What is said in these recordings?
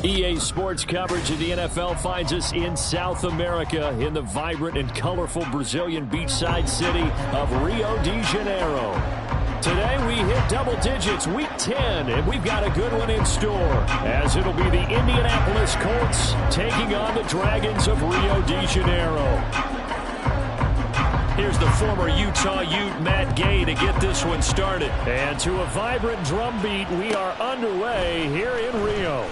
EA Sports coverage of the NFL finds us in South America in the vibrant and colorful Brazilian beachside city of Rio de Janeiro. Today we hit double digits, week 10, and we've got a good one in store, as it'll be the Indianapolis Colts taking on the Dragons of Rio de Janeiro. Here's the former Utah Ute, Matt Gay, to get this one started. And to a vibrant drum beat, we are underway here in Rio.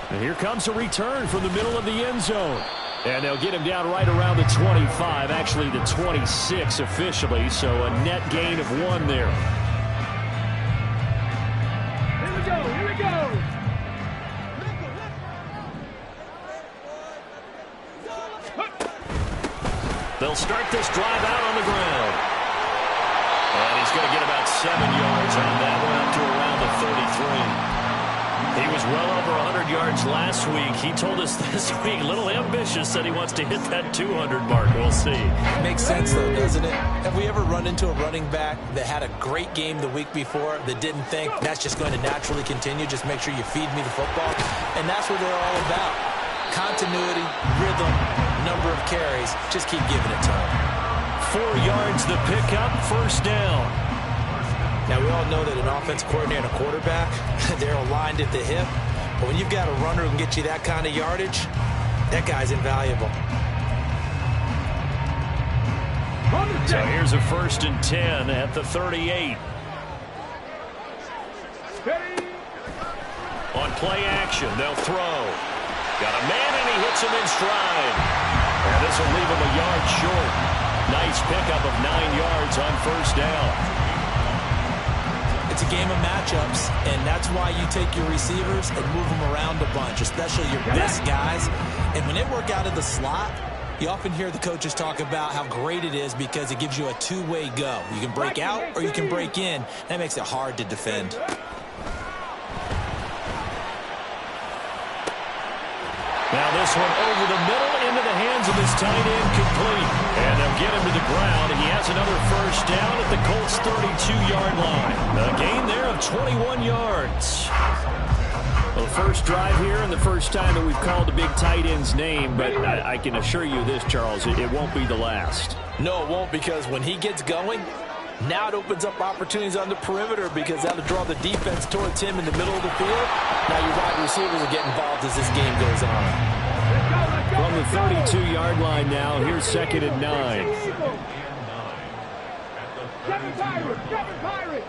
And here comes a return from the middle of the end zone. And they'll get him down right around the 25, actually the 26 officially, so a net gain of 1 there. Here we go, here we go. They'll start this drive out on the ground. And he's going to get about 7 yards on that one, up to around the 33. He was well over 100 yards last week. He told us this week, a little ambitious, that he wants to hit that 200 mark. We'll see. Makes sense, though, doesn't it? Have we ever run into a running back that had a great game the week before that didn't think that's just going to naturally continue? Just make sure you feed me the football. And that's what they're all about. Continuity, rhythm, number of carries. Just keep giving it to him. 4 yards the pickup, first down. Now, we all know that an offensive coordinator and a quarterback, they're aligned at the hip. But when you've got a runner who can get you that kind of yardage, that guy's invaluable. So here's a 1st and 10 at the 38. On play action, they'll throw. Got a man, and he hits him in stride. And this will leave him a yard short. Nice pickup of 9 yards on first down. It's a game of matchups, and that's why you take your receivers and move them around a bunch, especially your best guys. And when they work out of the slot, you often hear the coaches talk about how great it is because it gives you a two-way go. You can break out or you can break in. That makes it hard to defend. Now this one over the middle into the hands of his tight end, complete. And they'll get him to the ground. He has another first down at the Colts' 32-yard line. A gain there of 21 yards. Well, the first drive here and the first time that we've called the big tight end's name, but I can assure you this, Charles, it won't be the last. No, it won't, because when he gets going, now it opens up opportunities on the perimeter because that'll draw the defense towards him in the middle of the field. Now your wide receivers will get involved as this game goes on. From the 32-yard line now, here's 2nd and 9. 7 Pirates.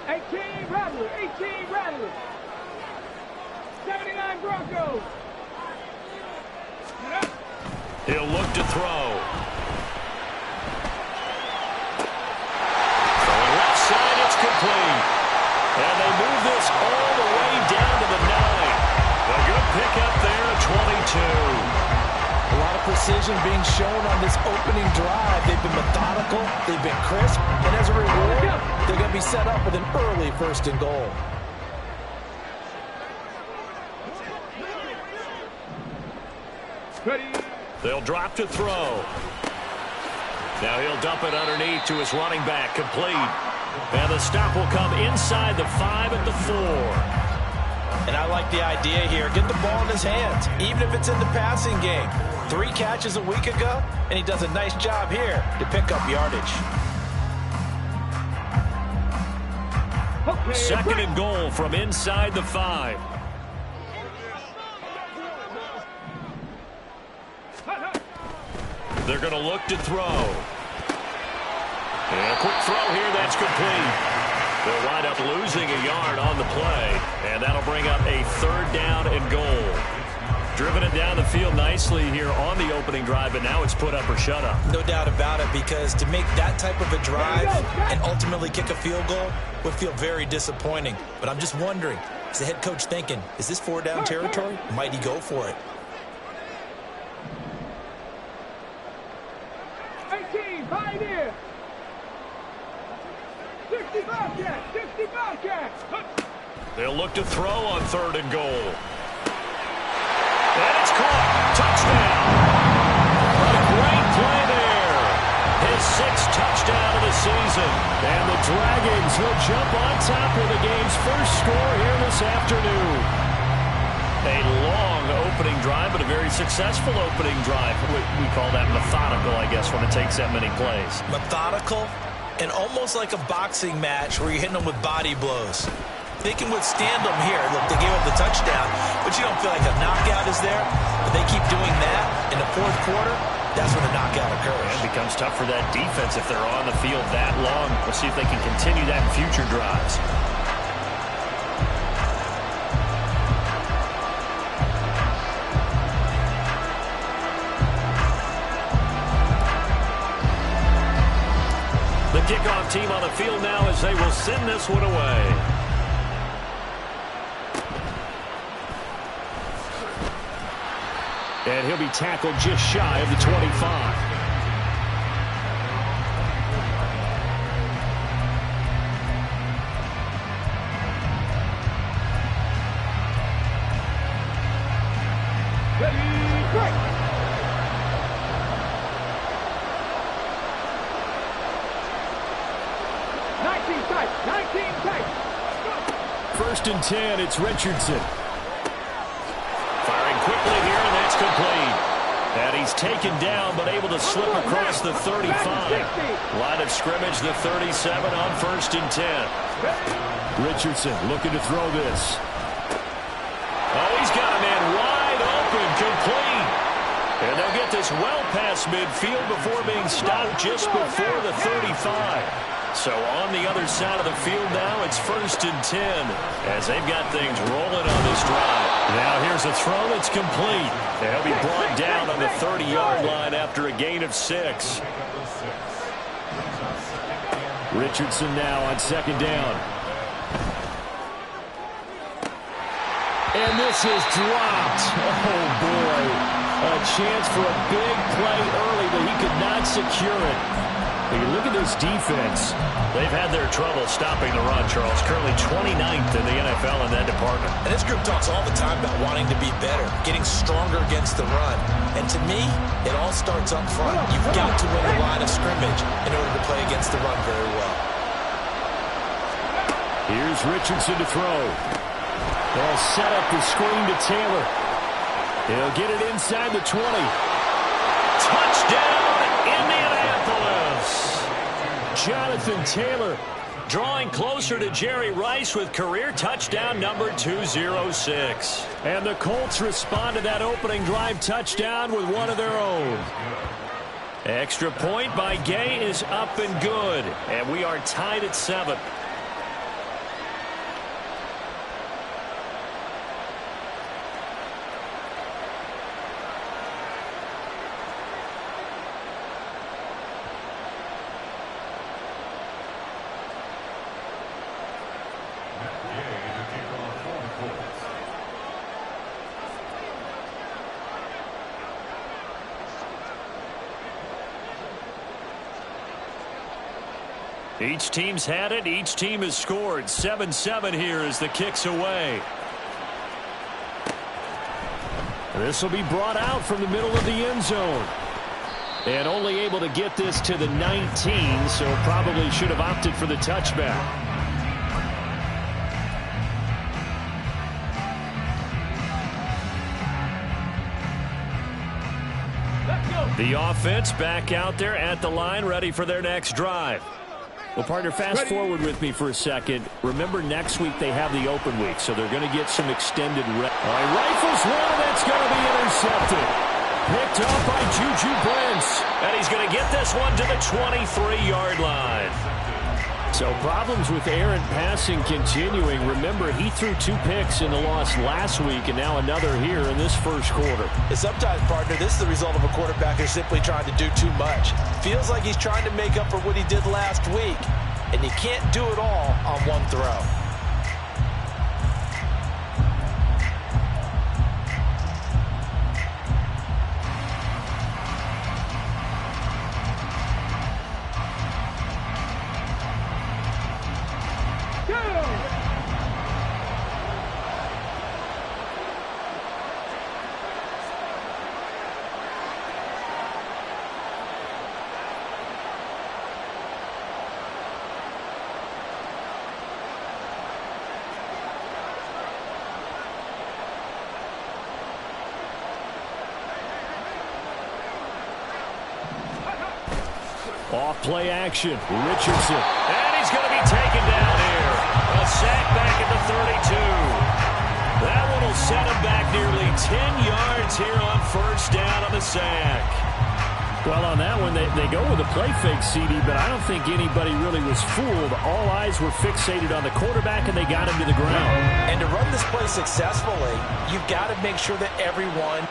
18 Rattlers. 18 Rattlers. 79 Broncos. He'll look to throw. Side, it's complete. And they move this all the way down to the 9. A good pickup there at 22. A lot of precision being shown on this opening drive. They've been methodical, they've been crisp, and as a reward, they're going to be set up with an early 1st and goal. They'll drop to throw. Now he'll dump it underneath to his running back, complete. And the stop will come inside the 5 at the 4. And I like the idea here. Get the ball in his hands, even if it's in the passing game. 3 catches a week ago, and he does a nice job here to pick up yardage. 2nd and goal from inside the 5. They're going to look to throw. And a quick throw here, that's complete. They'll wind up losing a yard on the play, and that'll bring up a 3rd down and goal. Driven it down the field nicely here on the opening drive, but now it's put up or shut up. No doubt about it, because to make that type of a drive and ultimately kick a field goal would feel very disappointing. But I'm just wondering, is the head coach thinking, is this 4-down territory? Might he go for it? 18, Pioneer. 60 Bobcats, 60 Bobcats. They'll look to throw on 3rd and goal. And it's caught. Touchdown. A great play there. His 6th touchdown of the season. And the Dragons will jump on top of the game's first score here this afternoon. A long opening drive, but a very successful opening drive. We call that methodical, I guess, when it takes that many plays. Methodical and almost like a boxing match where you're hitting them with body blows. They can withstand them here. Look, they gave up the touchdown, but you don't feel like a knockout is there. But they keep doing that in the fourth quarter, that's when the knockout occurs. It becomes tough for that defense if they're on the field that long. We'll see if they can continue that in future drives. The kickoff team on the field now as they will send this one away. And he'll be tackled just shy of the 25. Ready, break. First and 10, it's Richardson. Firing quickly here, and that's complete. And he's taken down, but able to slip across the 35. Line of scrimmage, the 37 on first and 10. Richardson looking to throw this. Oh, he's got a man wide open, complete. And they'll get this well past midfield before being stopped just before the 35. So on the other side of the field now, it's first and 10 as they've got things rolling on this drive. Now here's a throw that's complete. They'll be brought down on the 30-yard line after a gain of 6. Richardson now on second down. And this is dropped. Oh, boy. A chance for a big play early, but he could not secure it. But you look at this defense. They've had their trouble stopping the run, Charles. Currently 29th in the NFL in that department. And this group talks all the time about wanting to be better, getting stronger against the run. And to me, it all starts up front. You've got to win the line of scrimmage in order to play against the run very well. Here's Richardson to throw. They'll set up the screen to Taylor. He'll get it inside the 20. Touchdown, Indianapolis! Jonathan Taylor drawing closer to Jerry Rice with career touchdown number 206. And the Colts respond to that opening drive touchdown with one of their own. Extra point by Gay is up and good. And we are tied at 7. Each team's had it. Each team has scored. 7-7 here as the kick's away. This will be brought out from the middle of the end zone. And only able to get this to the 19, so probably should have opted for the touchback. The offense back out there at the line, ready for their next drive. Well, partner, fast forward with me for a second. Remember, next week they have the open week, so they're going to get some extended rest. Rifles one, that's going to be intercepted. Picked up by Juju Brents. And he's going to get this one to the 23-yard line. So problems with errant passing continuing. Remember, he threw 2 picks in the loss last week, and now another here in this first quarter. And sometimes, partner, this is the result of a quarterback who's simply trying to do too much. Feels like he's trying to make up for what he did last week, and you can't do it all on one throw. Off play action. Richardson. And he's going to be taken down here. A sack back at the 32. That one will set him back nearly 10 yards here on first down on the sack. Well, on that one, they go with a play fake, CD, but I don't think anybody really was fooled. All eyes were fixated on the quarterback, and they got him to the ground. And to run this play successfully, you've got to make sure that everyone...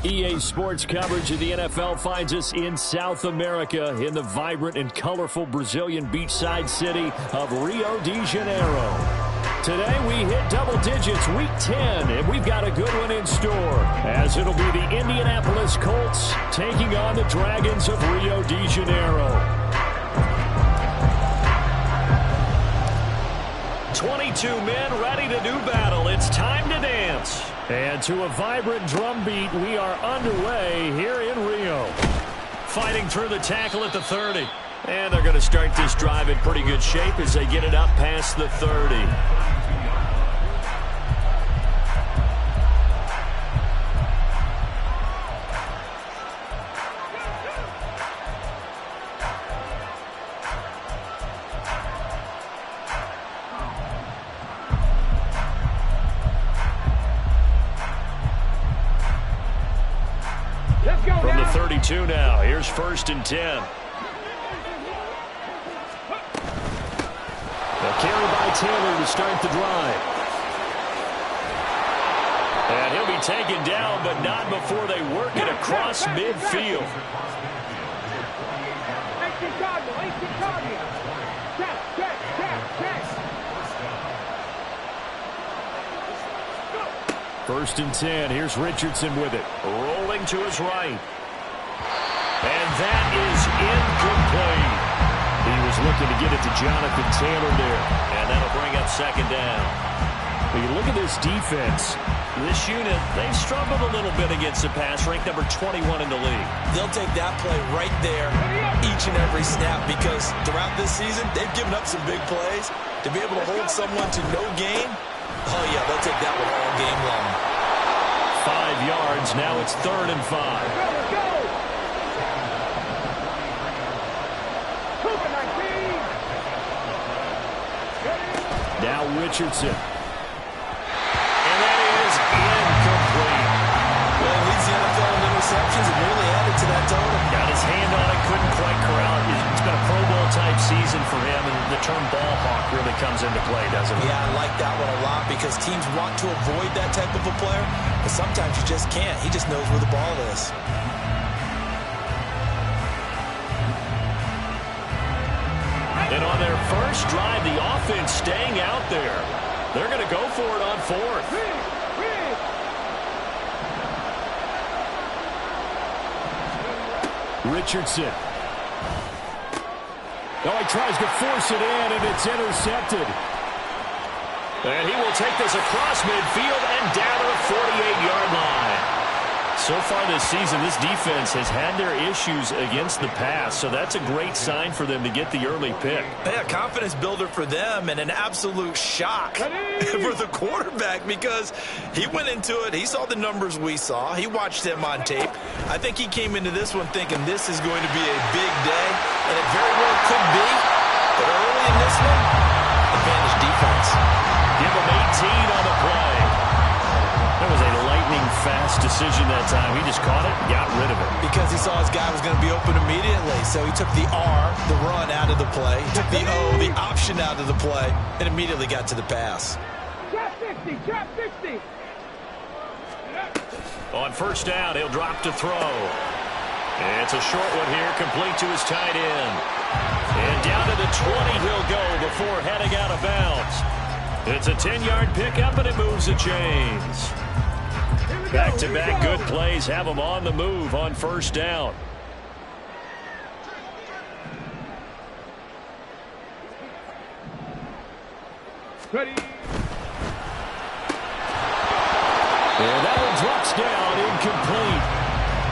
EA Sports coverage of the NFL finds us in South America in the vibrant and colorful Brazilian beachside city of Rio de Janeiro. Today we hit double digits, week 10, and we've got a good one in store, as it'll be the Indianapolis Colts taking on the Dragons of Rio de Janeiro. 22 men ready to do battle. It's time to dance. And to a vibrant drum beat, we are underway here in Rio. Fighting through the tackle at the 30. And they're going to start this drive in pretty good shape as they get it up past the 30. From the 32 now, here's 1st and 10. A carry by Taylor to start the drive. And he'll be taken down, but not before they work it across midfield. First and 10. Here's Richardson with it. Rolling to his right. And that is incomplete. He was looking to get it to Jonathan Taylor there. And that'll bring up 2nd down. When you look at this defense, this unit, they've struggled a little bit against the pass, ranked number 21 in the league. They'll take that play right there each and every snap because throughout this season, they've given up some big plays. To be able to hold someone to no gain, oh, yeah, they'll take that one all game long. 5 yards. Now it's 3rd and 5. Now Richardson. And that is incomplete. Well, he leads the NFL in interceptions and nearly added to that total. Got his hand on it, couldn't quite corral it. It's been a Pro Bowl type season for him, and the term ball hawk really comes into play, doesn't it? Yeah, I like that one a lot because teams want to avoid that type of a player, but sometimes you just can't. He just knows where the ball is. And on their first drive, the offense staying out there. They're going to go for it on fourth. Richardson. Oh, he tries to force it in, and it's intercepted. And he will take this across midfield and down to the 48-yard line. So far this season, this defense has had their issues against the pass, so that's a great sign for them to get the early pick. Yeah, confidence builder for them and an absolute shock for the quarterback because he went into it. He saw the numbers we saw. He watched them on tape. I think he came into this one thinking this is going to be a big day, and it very well could be. But early in this one, advantage defense. Give him 18 on the play. That was a lightning-fast decision that time. He just caught it and got rid of it. Because he saw his guy was going to be open immediately. So he took the R, the run, out of the play. He took the O, the option, out of the play, and immediately got to the pass. Trap 50, trap 50. On first down, he'll drop to throw. And it's a short one here, complete to his tight end. And down to the 20 he'll go before heading out of bounds. It's a 10-yard pickup, and it moves the chains. Back-to-back good plays have them on the move on first down. Ready. And that one drops down, incomplete.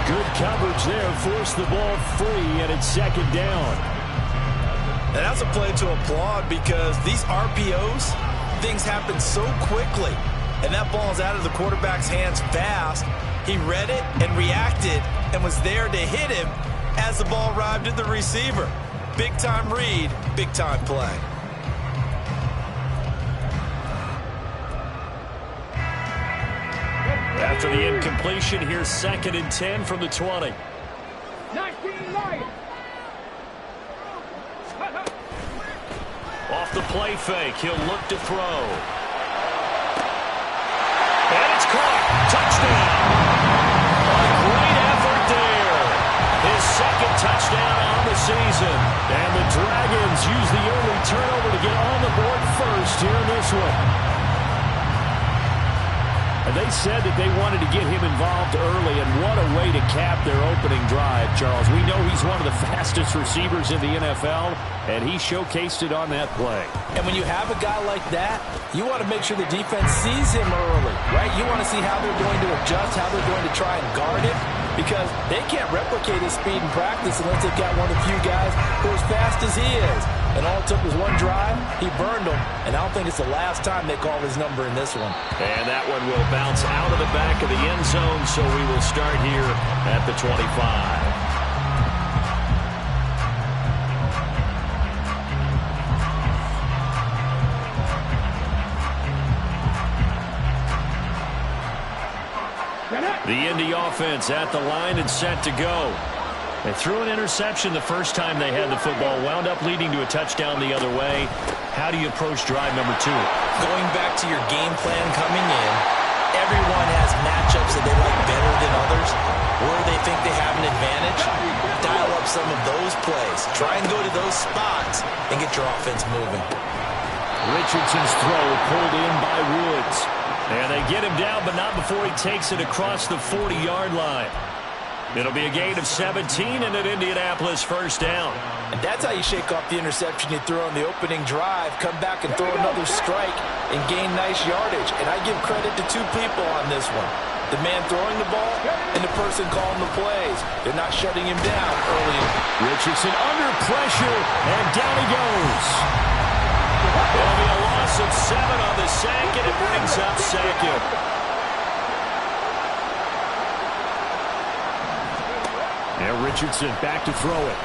Good coverage there, forced the ball free, and it's second down. And that's a play to applaud because these RPOs, things happen so quickly. And that ball's out of the quarterback's hands fast. He read it and reacted and was there to hit him as the ball arrived at the receiver. Big-time read, big-time play. After the incompletion, here's 2nd and 10 from the 20. 19 Lions. Off the play fake, he'll look to throw. And it's caught. Touchdown. A great effort there. His 2nd touchdown on the season. And the Dragons use the early turnover to get on the board first here in this one. And they said that they wanted to get him involved early, and what a way to cap their opening drive, Charles. We know he's one of the fastest receivers in the NFL, and he showcased it on that play. And when you have a guy like that, you want to make sure the defense sees him early, right? You want to see how they're going to adjust, how they're going to try and guard him, because they can't replicate his speed in practice unless they've got one of the few guys who are as fast as he is. And all it took was one drive. He burned them, and I don't think it's the last time they call his number in this one. And that one will bounce out of the back of the end zone, so we will start here at the 25. The Indy offense at the line and set to go. They threw an interception the first time they had the football, wound up leading to a touchdown the other way. How do you approach drive number 2? Going back to your game plan coming in, everyone has matchups that they like better than others, where they think they have an advantage. Dial up some of those plays. Try and go to those spots and get your offense moving. Richardson's throw pulled in by Woods. And they get him down, but not before he takes it across the 40-yard line. It'll be a gain of 17 and an Indianapolis first down. And that's how you shake off the interception you threw on the opening drive, come back and throw another strike and gain nice yardage. And I give credit to two people on this one. The man throwing the ball and the person calling the plays. They're not shutting him down early. Richardson under pressure, and down he goes. It'll be a loss of 7 on the sack, and it brings up second. And Richardson back to throw it.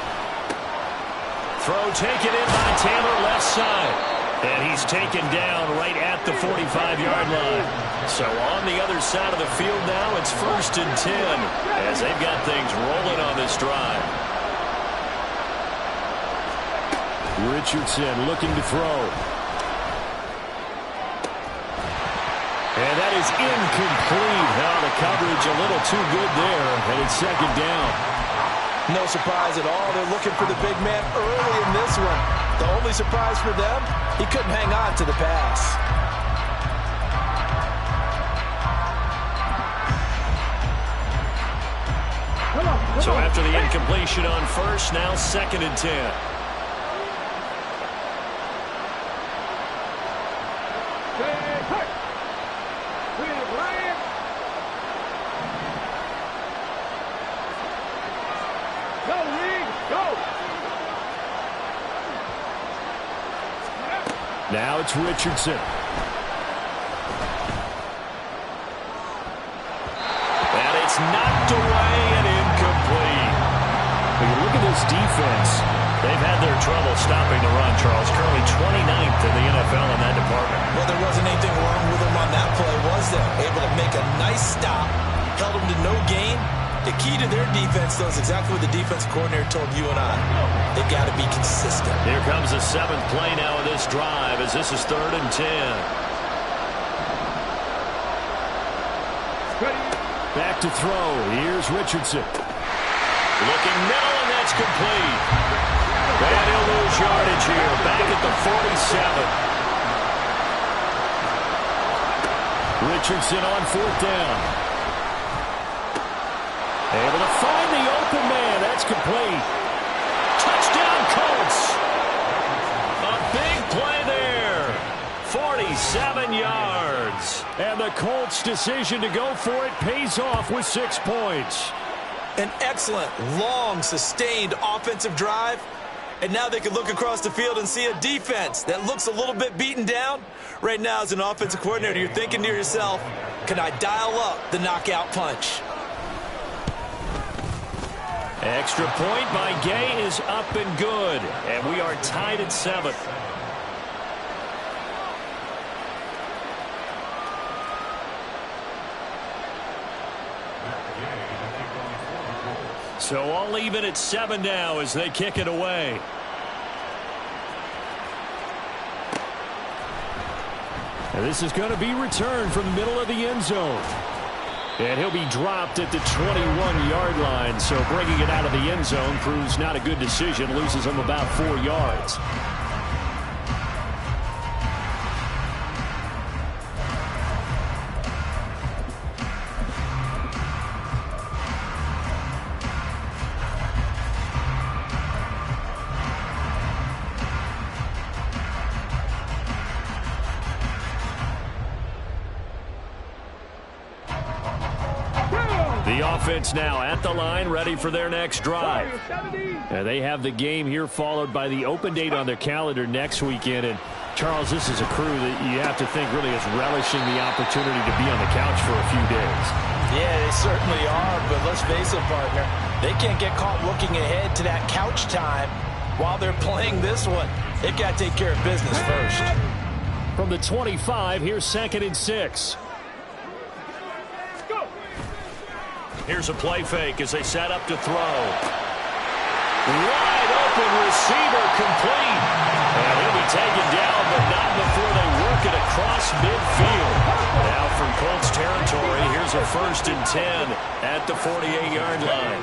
Throw taken in by Taylor, left side. And he's taken down right at the 45-yard line. So on the other side of the field now, it's 1st and 10 as they've got things rolling on this drive. Richardson looking to throw. And that is incomplete. Now the coverage a little too good there, and it's second down. No surprise at all. They're looking for the big man early in this one. The only surprise for them, he couldn't hang on to the pass. So after the incompletion on first, now second and 10. Now it's Richardson. And it's knocked away and incomplete. When you look at this defense, they've had their trouble stopping the run, Charles. Currently 29th in the NFL in that department. Well, there wasn't anything wrong with them on that play, was there? Able to make a nice stop, held them to no gain. The key to their defense, though, is exactly what the defense coordinator told you and I. They've got to be consistent. Here comes the seventh play now of this drive as this is third and 10. Back to throw. Here's Richardson. Looking middle, and that's complete. And he'll lose yardage here. Back at the 47. Richardson on fourth down. Able to find the open man. That's complete. Touchdown, Colts. A big play there. 47 yards. And the Colts' decision to go for it pays off with 6 points. An excellent, long, sustained offensive drive. And now they can look across the field and see a defense that looks a little bit beaten down. Right now, as an offensive coordinator, you're thinking to yourself, can I dial up the knockout punch? Extra point by Gay is up and good. And we are tied at 7. So all even at 7 now as they kick it away. And this is going to be returned from the middle of the end zone. And he'll be dropped at the 21-yard line. So bringing it out of the end zone proves not a good decision. Loses him about 4 yards. The offense now at the line, ready for their next drive. And they have the game here followed by the open date on their calendar next weekend. And Charles, this is a crew that you have to think really is relishing the opportunity to be on the couch for a few days. Yeah, they certainly are, but let's face it, partner. They can't get caught looking ahead to that couch time while they're playing this one. They've got to take care of business first. From the 25, here's second and 6. Here's a play fake as they set up to throw. Wide open receiver complete. And he'll be taken down, but not before they work it across midfield. Now from Colts territory, here's a first and 10 at the 48-yard line.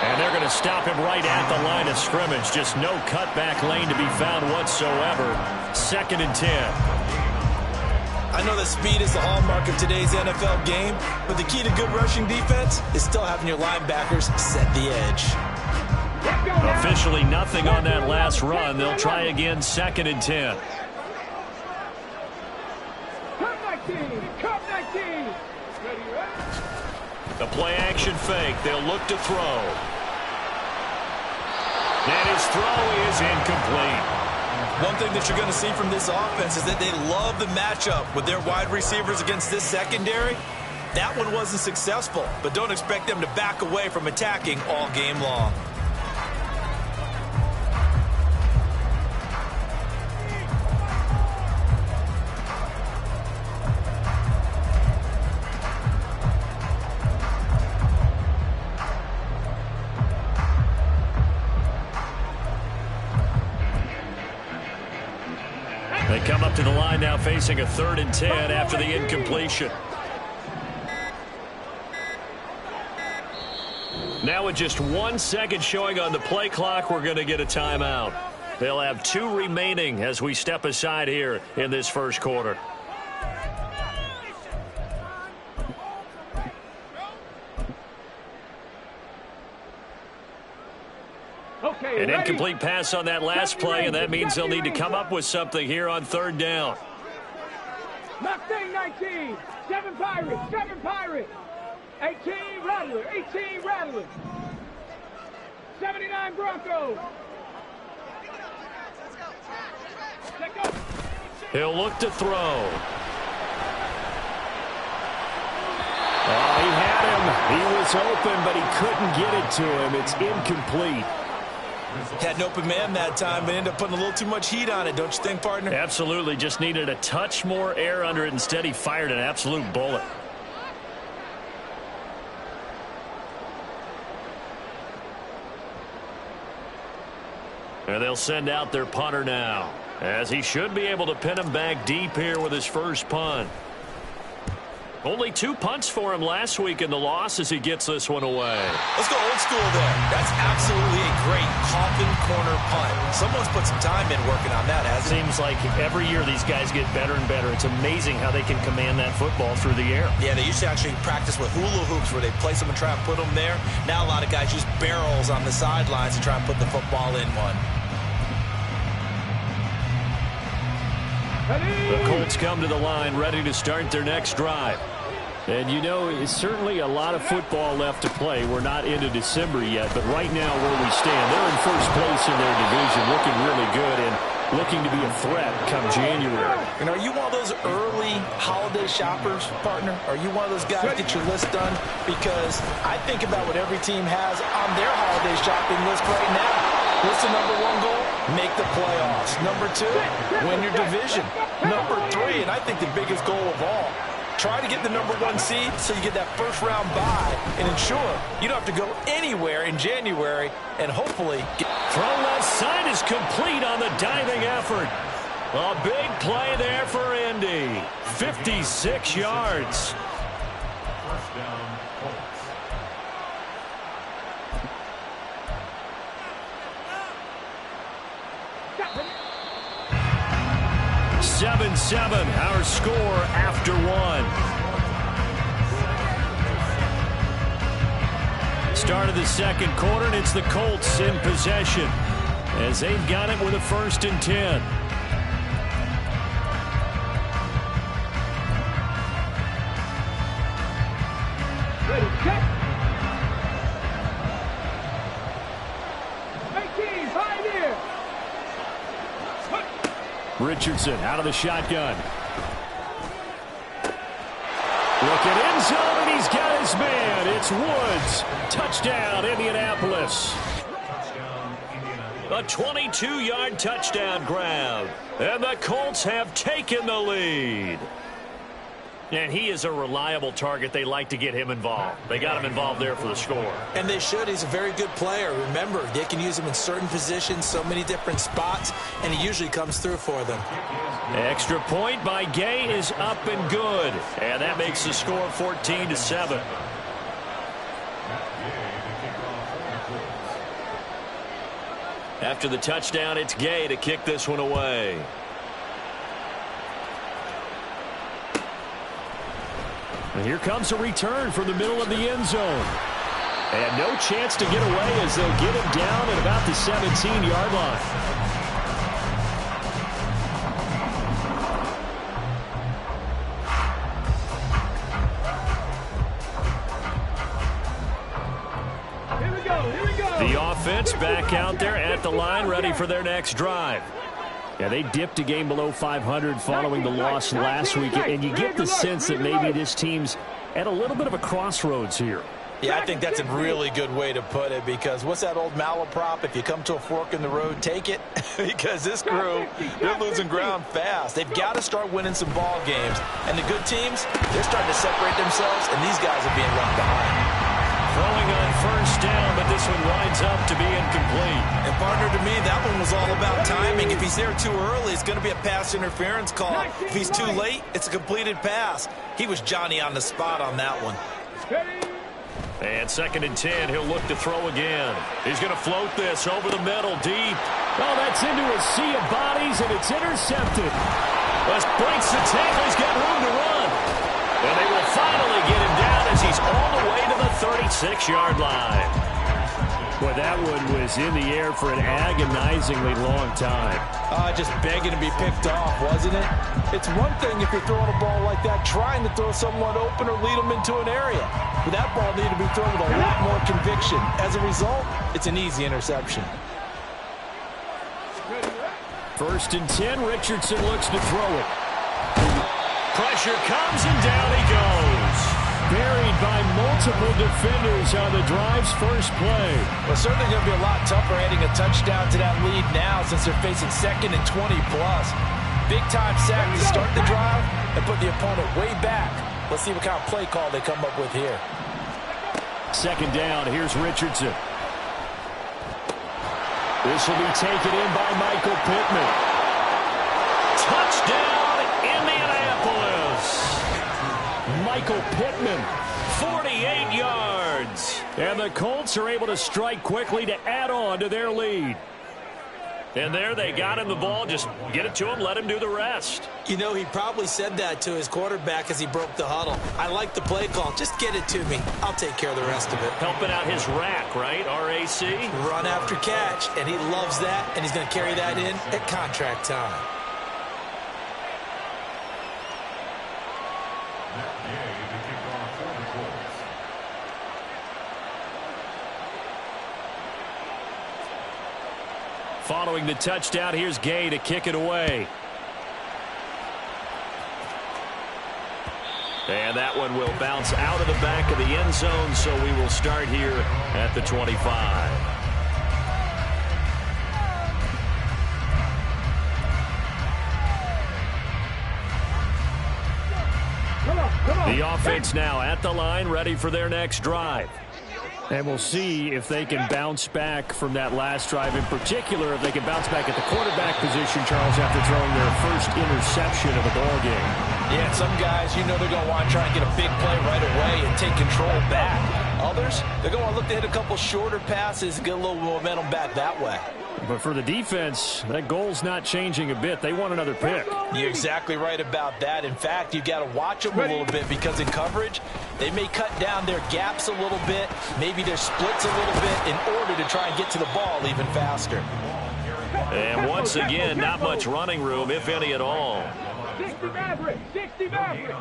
And they're going to stop him right at the line of scrimmage. Just no cutback lane to be found whatsoever. Second and 10. I know that speed is the hallmark of today's NFL game, but the key to good rushing defense is still having your linebackers set the edge. Officially nothing on that last run. They'll try again, second and 10. The play action fake. They'll look to throw. And his throw is incomplete. One thing that you're going to see from this offense is that they love the matchup with their wide receivers against this secondary. That one wasn't successful, but don't expect them to back away from attacking all game long. come up to the line now facing a 3rd and 10 after the incompletion. Now with just 1 second showing on the play clock, we're going to get a timeout. They'll have 2 remaining as we step aside here in this first quarter. Okay, An incomplete pass on that last play, and that means they'll need to come up with something here on 3rd down. Mustang 19, 7 Pirates, 7 Pirates. 18 Rattler, 18 Rattler. 79 Broncos. He'll look to throw. Oh, he had him. He was open, but he couldn't get it to him. It's incomplete. Had an open man that time, but ended up putting a little too much heat on it, don't you think, partner? Absolutely. Just needed a touch more air under it. Instead, he fired an absolute bullet. And they'll send out their punter now, as he should be able to pin him back deep here with his first punt. Only 2 punts for him last week in the loss as he gets this one away. Let's go old school there. That's absolutely a great coffin corner punt. Someone's put some time in working on that, hasn't it? Seems like every year these guys get better and better. It's amazing how they can command that football through the air. Yeah, they used to actually practice with hula hoops where they place them and try and put them there. Now a lot of guys use barrels on the sidelines to try and put the football in one. The Colts come to the line ready to start their next drive. And you know, it's certainly a lot of football left to play. We're not into December yet, but right now where we stand, they're in first place in their division, looking really good and looking to be a threat come January. And are you one of those early holiday shoppers, partner? Are you one of those guys get your list done? Because I think about what every team has on their holiday shopping list right now. What's the number 1 goal? Make the playoffs. Number 2, win your division. Number 3, and I think the biggest goal of all, try to get the number 1 seed so you get that first round bye and ensure you don't have to go anywhere in January and hopefully get... Throw left side is complete on the diving effort. A big play there for Indy. 56 yards. First down, Colts. 7-7, our score after 1. Start of the second quarter, and it's the Colts in possession as they've got it with a 1st and 10. Ready, check. 18, 5 here. Richardson out of the shotgun. Looking end zone, and he's got his man. It's Woods. Touchdown, Indianapolis. A 22-yard touchdown grab. And the Colts have taken the lead. And he is a reliable target. They like to get him involved. They got him involved there for the score. And they should. He's a very good player. Remember, they can use him in certain positions, so many different spots, and he usually comes through for them. Extra point by Gay is up and good. And that makes the score 14-7. After the touchdown, it's Gay to kick this one away. And here comes a return from the middle of the end zone. And no chance to get away as they'll get him down at about the 17-yard line. Here we go, here we go. The offense back out there at the line, ready for their next drive. Yeah, they dipped a game below 500 following the loss last week, and you get the sense that maybe this team's at a little bit of a crossroads here. Yeah, I think that's a really good way to put it, because what's that old malaprop? If you come to a fork in the road, take it. Because this crew, they're losing ground fast. They've got to start winning some ball games. And the good teams, they're starting to separate themselves, and these guys are being left behind. Throwing on first down, but this one winds up to be incomplete. And, partner, to me that one was all about timing. If he's there too early, it's going to be a pass interference call. If he's too late, it's a completed pass. He was Johnny on the spot on that one. And 2nd and 10, he'll look to throw again. He's going to float this over the middle, deep. Oh, that's into a sea of bodies, and it's intercepted. West breaks the tackle. He's got room to run. And they will finally get him down as he's all the way to the 36-yard line. Boy, that one was in the air for an agonizingly long time. Just begging to be picked off, wasn't it? It's one thing if you're throwing a ball like that, trying to throw someone open or lead them into an area. But that ball needed to be thrown with a lot more conviction. As a result, it's an easy interception. 1st and 10, Richardson looks to throw it. Pressure comes and down he goes. Buried by multiple defenders on the drive's first play. Well, certainly going to be a lot tougher adding a touchdown to that lead now since they're facing 2nd and 20+. Big-time sack to start the drive and put the opponent way back. Let's see what kind of play call they come up with here. 2nd down, here's Richardson. This will be taken in by Michael Pittman. Touchdown, Indianapolis. Michael Pittman, 48 yards. And the Colts are able to strike quickly to add on to their lead. And there they got him the ball. Just get it to him, let him do the rest. You know, he probably said that to his quarterback as he broke the huddle. I like the play call. Just get it to me. I'll take care of the rest of it. Helping out his rack, right? RAC? Run after catch, and he loves that, and he's going to carry that in at contract time. Following the touchdown, here's Gay to kick it away. And that one will bounce out of the back of the end zone, so we will start here at the 25. The offense now at the line, ready for their next drive. And we'll see if they can bounce back from that last drive, in particular, if they can bounce back at the quarterback position, Charles, after throwing their first interception of the ball game. Yeah, some guys, you know they're going to want to try and get a big play right away and take control back. Others, they're going to look to hit a couple shorter passes and get a little momentum back that way. But for the defense, that goal's not changing a bit. They want another pick. You're exactly right about that. In fact, you've got to watch them a little bit because in coverage, they may cut down their gaps a little bit, maybe their splits a little bit in order to try and get to the ball even faster. And once again, not much running room, if any at all. 60 Maverick, 60 Maverick.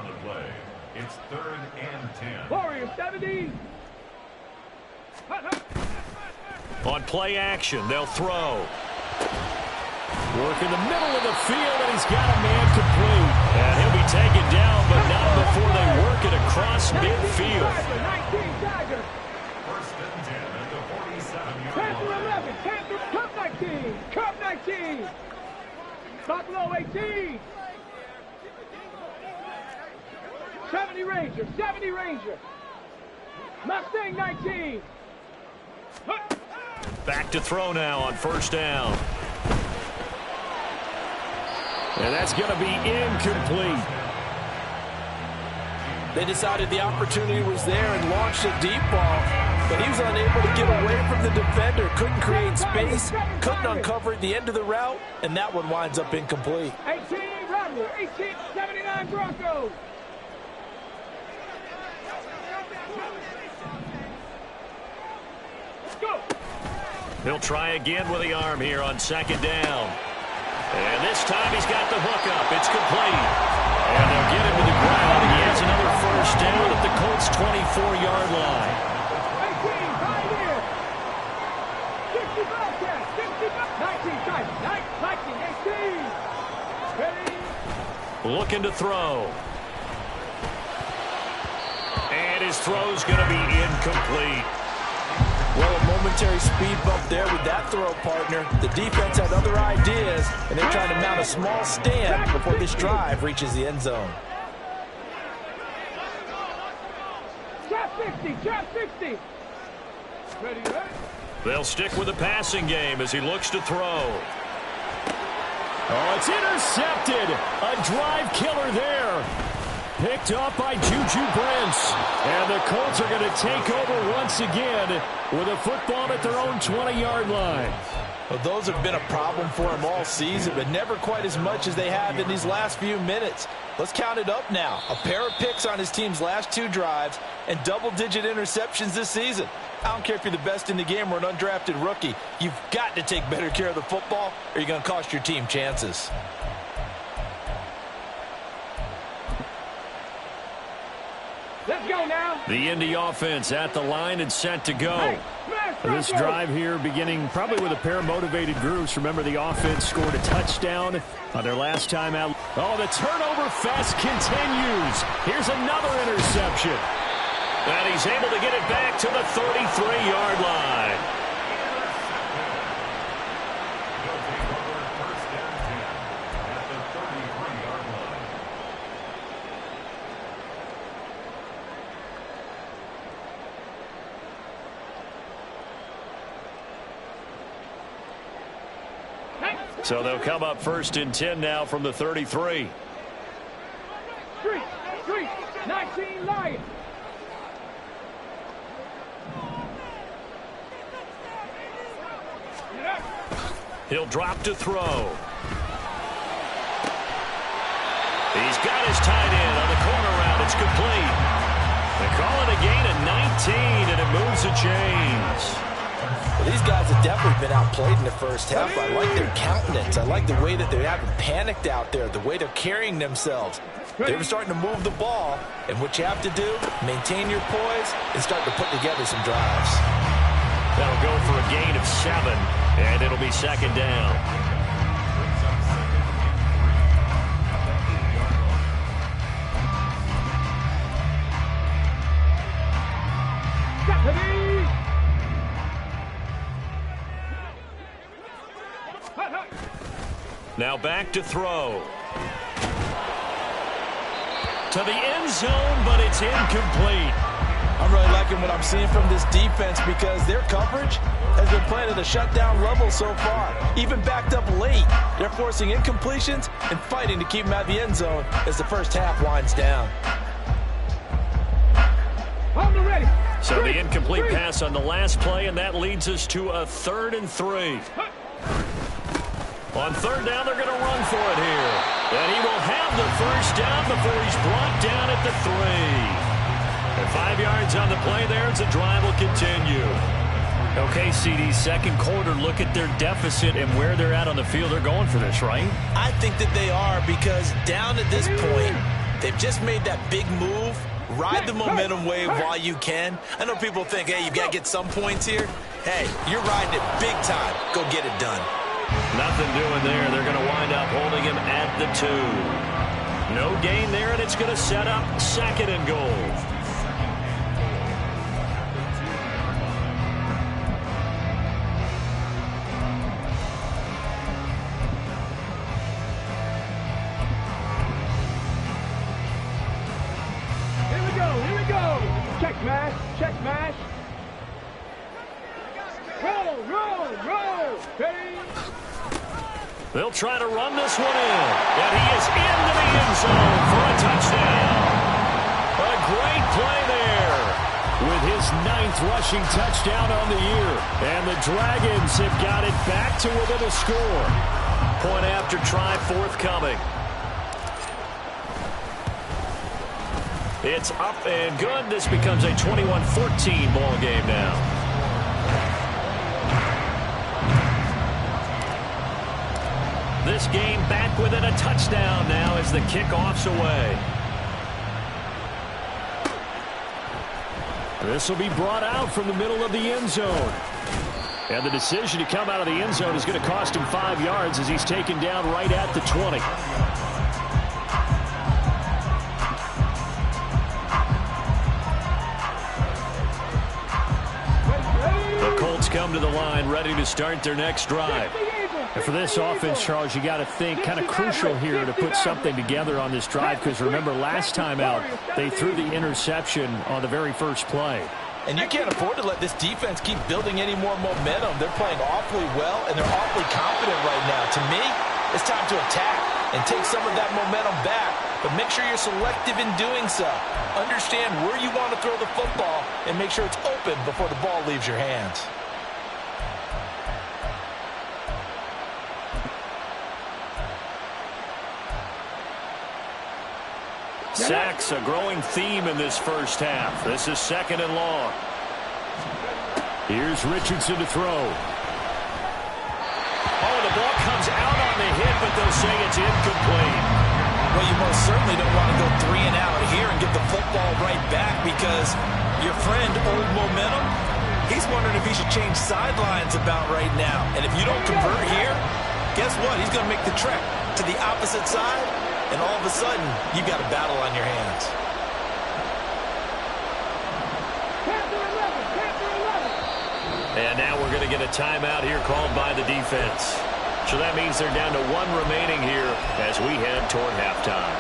It's 3rd and 10. Warrior 70. On play action, they'll throw. Work in the middle of the field, and he's got a man complete. And he'll be taken down, but not before they work it across midfield. 19 Tiger. 1st and 10 at the 47-yard Panther line. 11, Panther, Cup 19, Cup 19. Buffalo 18. 70 Ranger, 70 Ranger. Mustang 19. Back to throw now on 1st down. And that's going to be incomplete. They decided the opportunity was there and launched a deep ball, but he was unable to get away from the defender, couldn't create space, couldn't uncover at the end of the route, and that one winds up incomplete. 18 Rattler, 18, 79 Broncos. Go. He'll try again with the arm here on 2nd down. And this time he's got the hook up. It's complete. And they'll get him to the ground. He has another 1st down at the Colts' 24-yard line. 18, Pioneer. 60 Bobcat, 60 19 Tiger, 19, 18. Ready. Looking to throw. And his throw's going to be incomplete. Well, a momentary speed bump there with that throw, partner. The defense had other ideas, and they're trying to mount a small stand before this drive reaches the end zone. Trap 60, trap 60. Ready, ready. They'll stick with the passing game as he looks to throw. Oh, it's intercepted. A drive killer there. Picked up by Juju Brents. And the Colts are going to take over once again with a football at their own 20-yard line. Well, those have been a problem for him all season, but never quite as much as they have in these last few minutes. Let's count it up now. A pair of picks on his team's last 2 drives and double-digit interceptions this season. I don't care if you're the best in the game or an undrafted rookie. You've got to take better care of the football or you're going to cost your team chances. Let's go now. The Indy offense at the line and set to go. This drive here beginning probably with a pair of motivated groups. Remember, the offense scored a touchdown on their last time out. Oh, the turnover fest continues. Here's another interception. And he's able to get it back to the 33-yard line. So they'll come up 1st and 10 now from the 33. Street, 19 Lions. He'll drop to throw. He's got his tight end on the corner route. It's complete. They call it a gain of 19, and it moves the chains. Well, these guys have definitely been outplayed in the first half. I like their countenance. I like the way that they haven't panicked out there, the way they're carrying themselves. They're starting to move the ball, and what you have to do, maintain your poise and start to put together some drives. That'll go for a gain of 7, and it'll be 2nd down. Now back to throw. To the end zone, but it's incomplete. I'm really liking what I'm seeing from this defense because their coverage has been playing at a shutdown level so far. Even backed up late, they're forcing incompletions and fighting to keep them out of the end zone as the first half winds down. So the incomplete pass on the last play, and that leads us to a 3rd and 3. On 3rd down, they're going to run for it here. And he will have the 1st down before he's brought down at the 3. And 5 yards on the play there as the drive will continue. Okay, CD, 2nd quarter, look at their deficit and where they're at on the field. They're going for this, right? I think that they are because down at this point, they've just made that big move. Ride the momentum wave while you can. I know people think, hey, you've got to get some points here. Hey, you're riding it big time. Go get it done. Nothing doing there. They're going to wind up holding him at the 2. No gain there, and it's going to set up 2nd and goal. Here we go. Check mash. Roll. Ready. They'll try to run this one in. And he is into the end zone for a touchdown. A great play there with his 9th rushing touchdown on the year. And the Dragons have got it back to within a score. Point after try forthcoming. It's up and good. This becomes a 21-14 ball game now. This game back within a touchdown now as the kickoff's away. This will be brought out from the middle of the end zone. And the decision to come out of the end zone is going to cost him 5 yards as he's taken down right at the 20. The Colts come to the line ready to start their next drive. And for this offense, Charles, you got to think kind of crucial here to put something together on this drive because remember last time out they threw the interception on the very first play. And you can't afford to let this defense keep building any more momentum. They're playing awfully well, and they're awfully confident right now. To me, it's time to attack and take some of that momentum back, but make sure you're selective in doing so. Understand where you want to throw the football and make sure it's open before the ball leaves your hands. Sacks, a growing theme in this first half. This is 2nd and long. Here's Richardson to throw. Oh, the ball comes out on the hit, but they'll say it's incomplete. Well, you most certainly don't want to go 3 and out here and get the football right back, because your friend, Old Momentum, he's wondering if he should change sidelines about right now. And if you don't convert here, guess what? He's going to make the trek to the opposite side, and all of a sudden, you've got a battle on your hands. And now we're going to get a timeout here called by the defense. So that means they're down to 1 remaining here as we head toward halftime.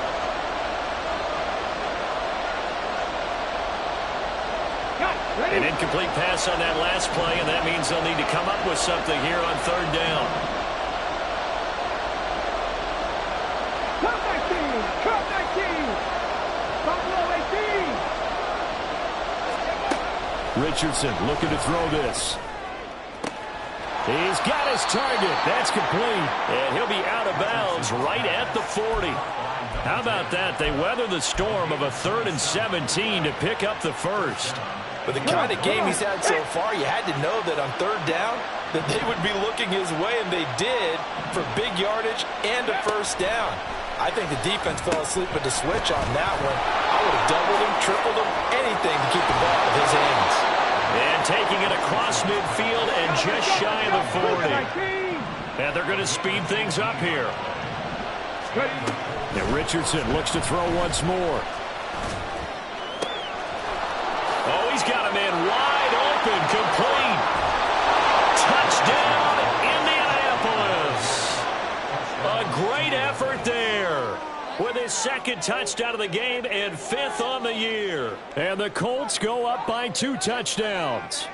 An incomplete pass on that last play, and that means they'll need to come up with something here on 3rd down. Cup 19. Buffalo 18. Richardson looking to throw this. He's got his target. That's complete. And he'll be out of bounds right at the 40. How about that? They weather the storm of a 3rd and 17 to pick up the first. With the kind of game he's had so far, you had to know that on 3rd down that they would be looking his way, and they did, for big yardage and a first down. I think the defense fell asleep at the switch on that one. I would have doubled him, tripled him, anything to keep the ball out of his hands. And taking it across midfield and just shy of the 40. And they're going to speed things up here. And Richardson looks to throw once more. Oh, he's got him in wide open, complete. Touchdown, Indianapolis. A great effort there, with his 2nd touchdown of the game and 5th on the year. And the Colts go up by 2 touchdowns.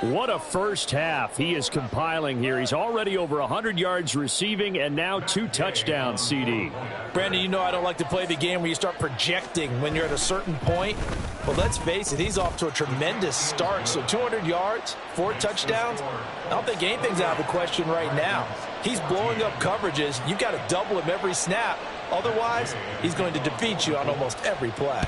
What a first half he is compiling here. He's already over 100 yards receiving and now 2 touchdowns, CD. Brandon, you know I don't like to play the game where you start projecting when you're at a certain point. But let's face it, he's off to a tremendous start. So 200 yards, 4 touchdowns. I don't think anything's out of the question right now. He's blowing up coverages. You've got to double him every snap. Otherwise, he's going to defeat you on almost every play.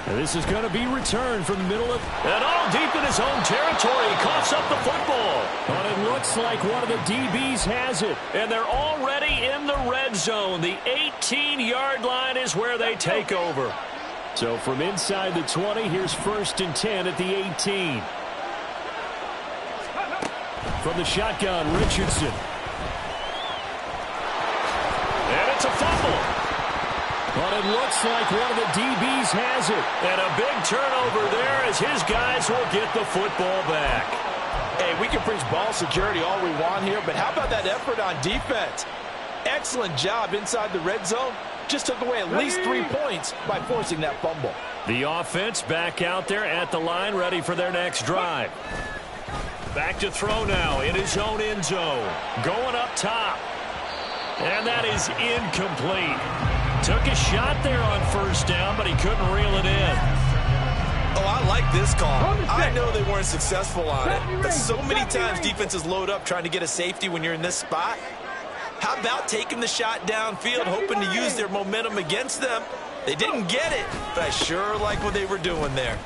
And this is going to be returned from the middle of... And all deep in his own territory. He coughs up the football. But it looks like one of the DBs has it. And they're already in the red zone. The 18-yard line is where they take over. So from inside the 20, here's 1st and 10 at the 18. From the shotgun, Richardson. And it's a fumble. But it looks like one of the DBs has it. And a big turnover there as his guys will get the football back. Hey, we can preach ball security all we want here, but how about that effort on defense? Excellent job inside the red zone. Just took away at least 3 points by forcing that fumble. The offense back out there at the line, ready for their next drive. Back to throw now in his own end zone. Going up top. And that is incomplete. Took a shot there on 1st down, but he couldn't reel it in. Oh, I like this call. I know they weren't successful on it, but so many times defenses load up trying to get a safety when you're in this spot. How about taking the shot downfield, hoping to use their momentum against them? They didn't get it, but I sure like what they were doing there.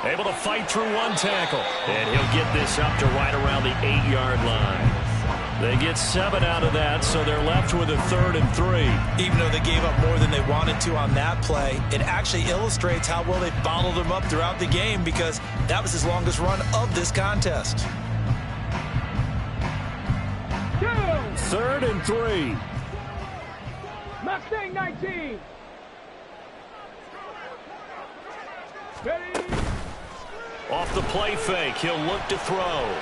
Able to fight through 1 tackle. And he'll get this up to right around the 8-yard line. They get 7 out of that, so they're left with a 3rd and 3. Even though they gave up more than they wanted to on that play, it actually illustrates how well they bottled him up throughout the game, because that was his longest run of this contest. 3rd and 3. Mustang 19. Ready. Off the play fake, he'll look to throw.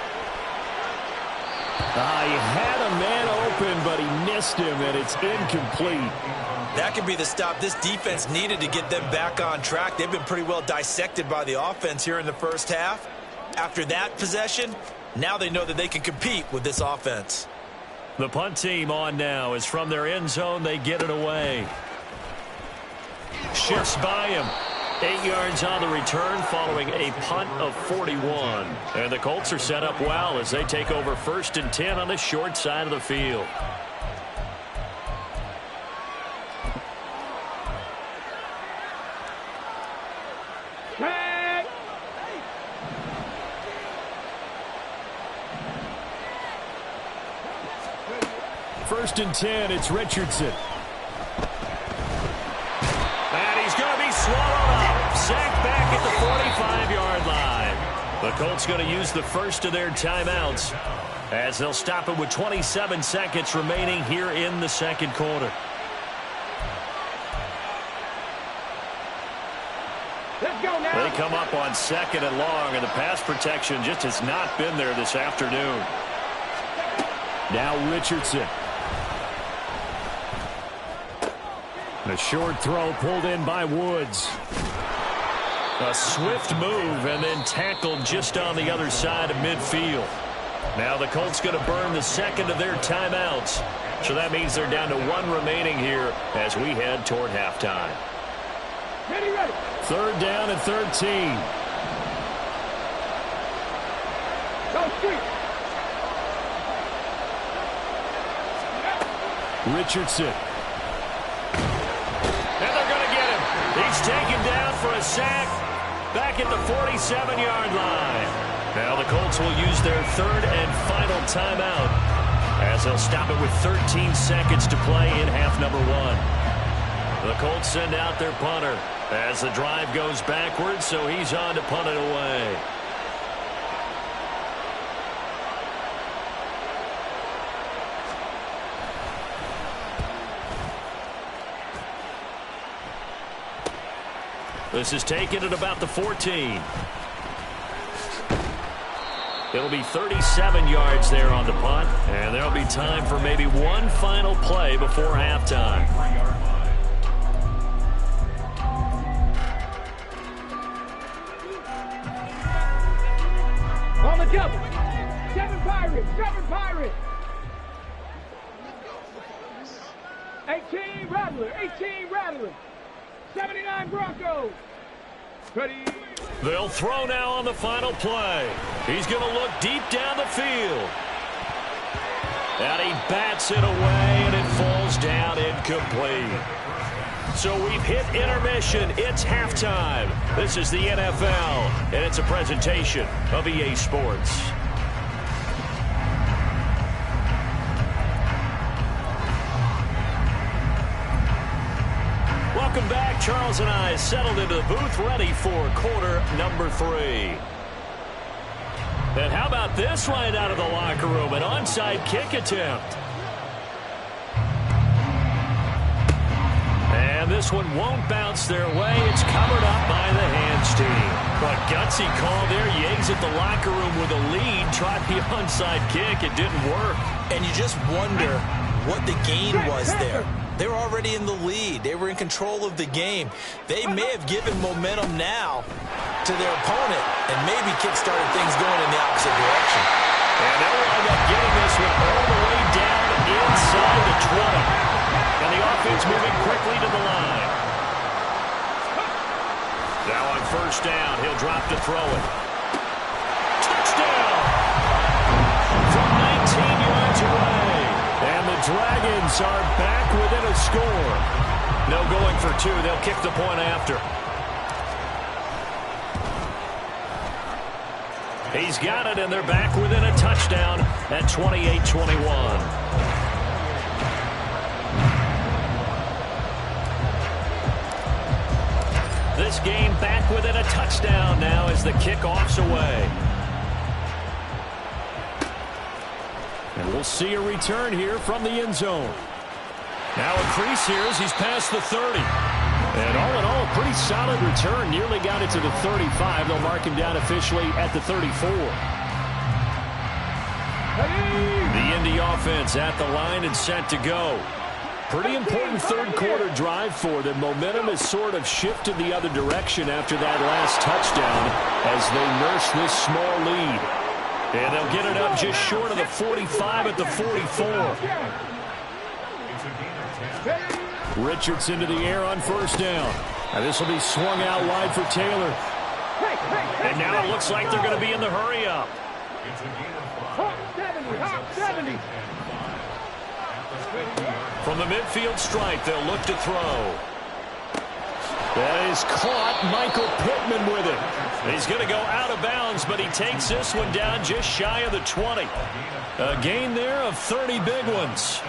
He had a man open, but he missed him, and it's incomplete. That could be the stop this defense needed to get them back on track. They've been pretty well dissected by the offense here in the first half. After that possession, now they know that they can compete with this offense. The punt team on now is from their end zone. They get it away. Shifts by him. 8 yards on the return following a punt of 41. And the Colts are set up well as they take over 1st and 10 on the short side of the field. First and 10, it's Richardson. And he's going to be swallowed up. Sacked back at the 45-yard line. The Colts going to use the first of their timeouts as they'll stop it with 27 seconds remaining here in the second quarter. Let's go now. They come up on 2nd and long, and the pass protection just has not been there this afternoon. Now Richardson. A short throw pulled in by Woods. A swift move and then tackled just on the other side of midfield. Now the Colts going to burn the second of their timeouts. So that means they're down to 1 remaining here as we head toward halftime. Ready, ready. 3rd down and 13. Go street. Richardson. And they're going to get him. He's taken down for a sack back at the 47-yard line. Now the Colts will use their 3rd and final timeout as they'll stop it with 13 seconds to play in half number 1. The Colts send out their punter as the drive goes backwards, so he's on to punt it away. This is taken at about the 14. It'll be 37 yards there on the punt, and there'll be time for maybe one final play before halftime. On the double. 7 Pirates. 7 Pirates. 18 Rattler. 18 Rattler. 79 Broncos. Ready. They'll throw now on the final play. He's going to look deep down the field. And he bats it away, and it falls down incomplete. So we've hit intermission. It's halftime. This is the NFL, and it's a presentation of EA Sports. Welcome back. Charles and I settled into the booth ready for quarter number 3. And how about this right out of the locker room? An onside kick attempt. And this one won't bounce their way. It's covered up by the hands team. But gutsy call there. Yates at the locker room with a lead. Tried the onside kick. It didn't work. And you just wonder what the gain was there. They were already in the lead. They were in control of the game. They may have given momentum now to their opponent and maybe kick-started things going in the opposite direction. And they'll wind up getting this one all the way down inside the 20. And the offense moving quickly to the line. Now on 1st down, he'll drop to throw it. Touchdown! From 19 yards away. And the Dragons are back within a score. No going for 2. They'll kick the point after. He's got it, and they're back within a touchdown at 28-21. This game back within a touchdown now as the kickoff's away. And we'll see a return here from the end zone. Now a crease here as he's past the 30. And all in all, a pretty solid return. Nearly got it to the 35. They'll mark him down officially at the 34. The Indy offense at the line and set to go. Pretty important third quarter drive for them. Momentum has sort of shifted the other direction after that last touchdown as they nurse this small lead. And they'll get it up just short of the 45 at the 44. Richardson to the air on first down. And this will be swung out wide for Taylor. And now it looks like they're going to be in the hurry-up. 70. From the midfield stripe, they'll look to throw. That is caught. Michael Pittman with it. He's going to go out of bounds, but he takes this one down just shy of the 20. A gain there of 30 big ones.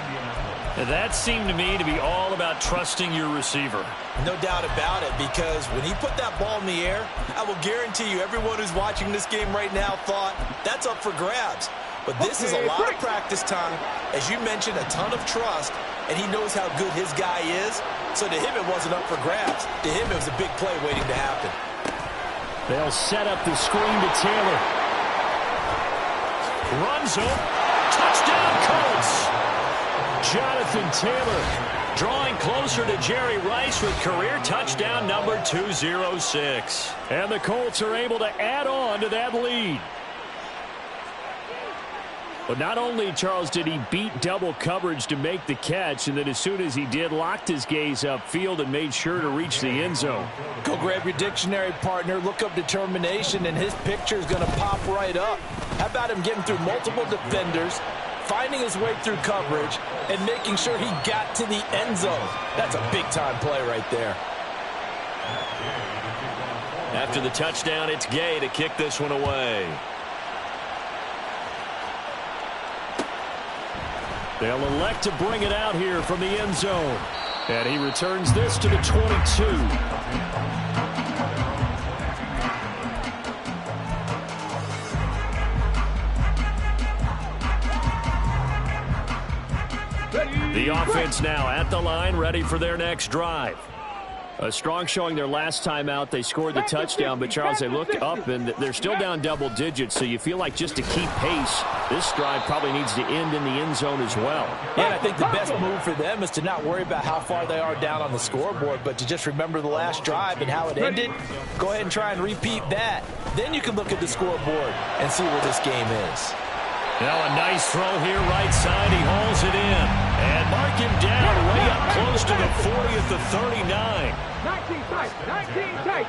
That seemed to me to be all about trusting your receiver. No doubt about it, because when he put that ball in the air, I will guarantee you everyone who's watching this game right now thought that's up for grabs. But this is a lot of practice time. As you mentioned, a ton of trust, and he knows how good his guy is. So to him, it wasn't up for grabs. To him, it was a big play waiting to happen. They'll set up the screen to Taylor. Runs him. Touchdown, Colts. Jonathan Taylor drawing closer to Jerry Rice with career touchdown number 206. And the Colts are able to add on to that lead. But not only, Charles, did he beat double coverage to make the catch, and then as soon as he did, locked his gaze upfield and made sure to reach the end zone. Go grab your dictionary, partner. Look up determination, and his picture is going to pop right up. How about him getting through multiple defenders, finding his way through coverage, and making sure he got to the end zone? That's a big-time play right there. After the touchdown, it's Gay to kick this one away. They'll elect to bring it out here from the end zone. And he returns this to the 22. The offense now at the line, ready for their next drive. A strong showing their last time out. They scored the touchdown, but Charles, they looked up and they're still down double digits, so you feel like just to keep pace, this drive probably needs to end in the end zone as well. Yeah, and I think the best move for them is to not worry about how far they are down on the scoreboard, but to just remember the last drive and how it ended. Go ahead and try and repeat that. Then you can look at the scoreboard and see where this game is. Now a nice throw here right side. He hauls it in. And mark him down way up close to the 40 at the 39. 19 tight. 19 tight.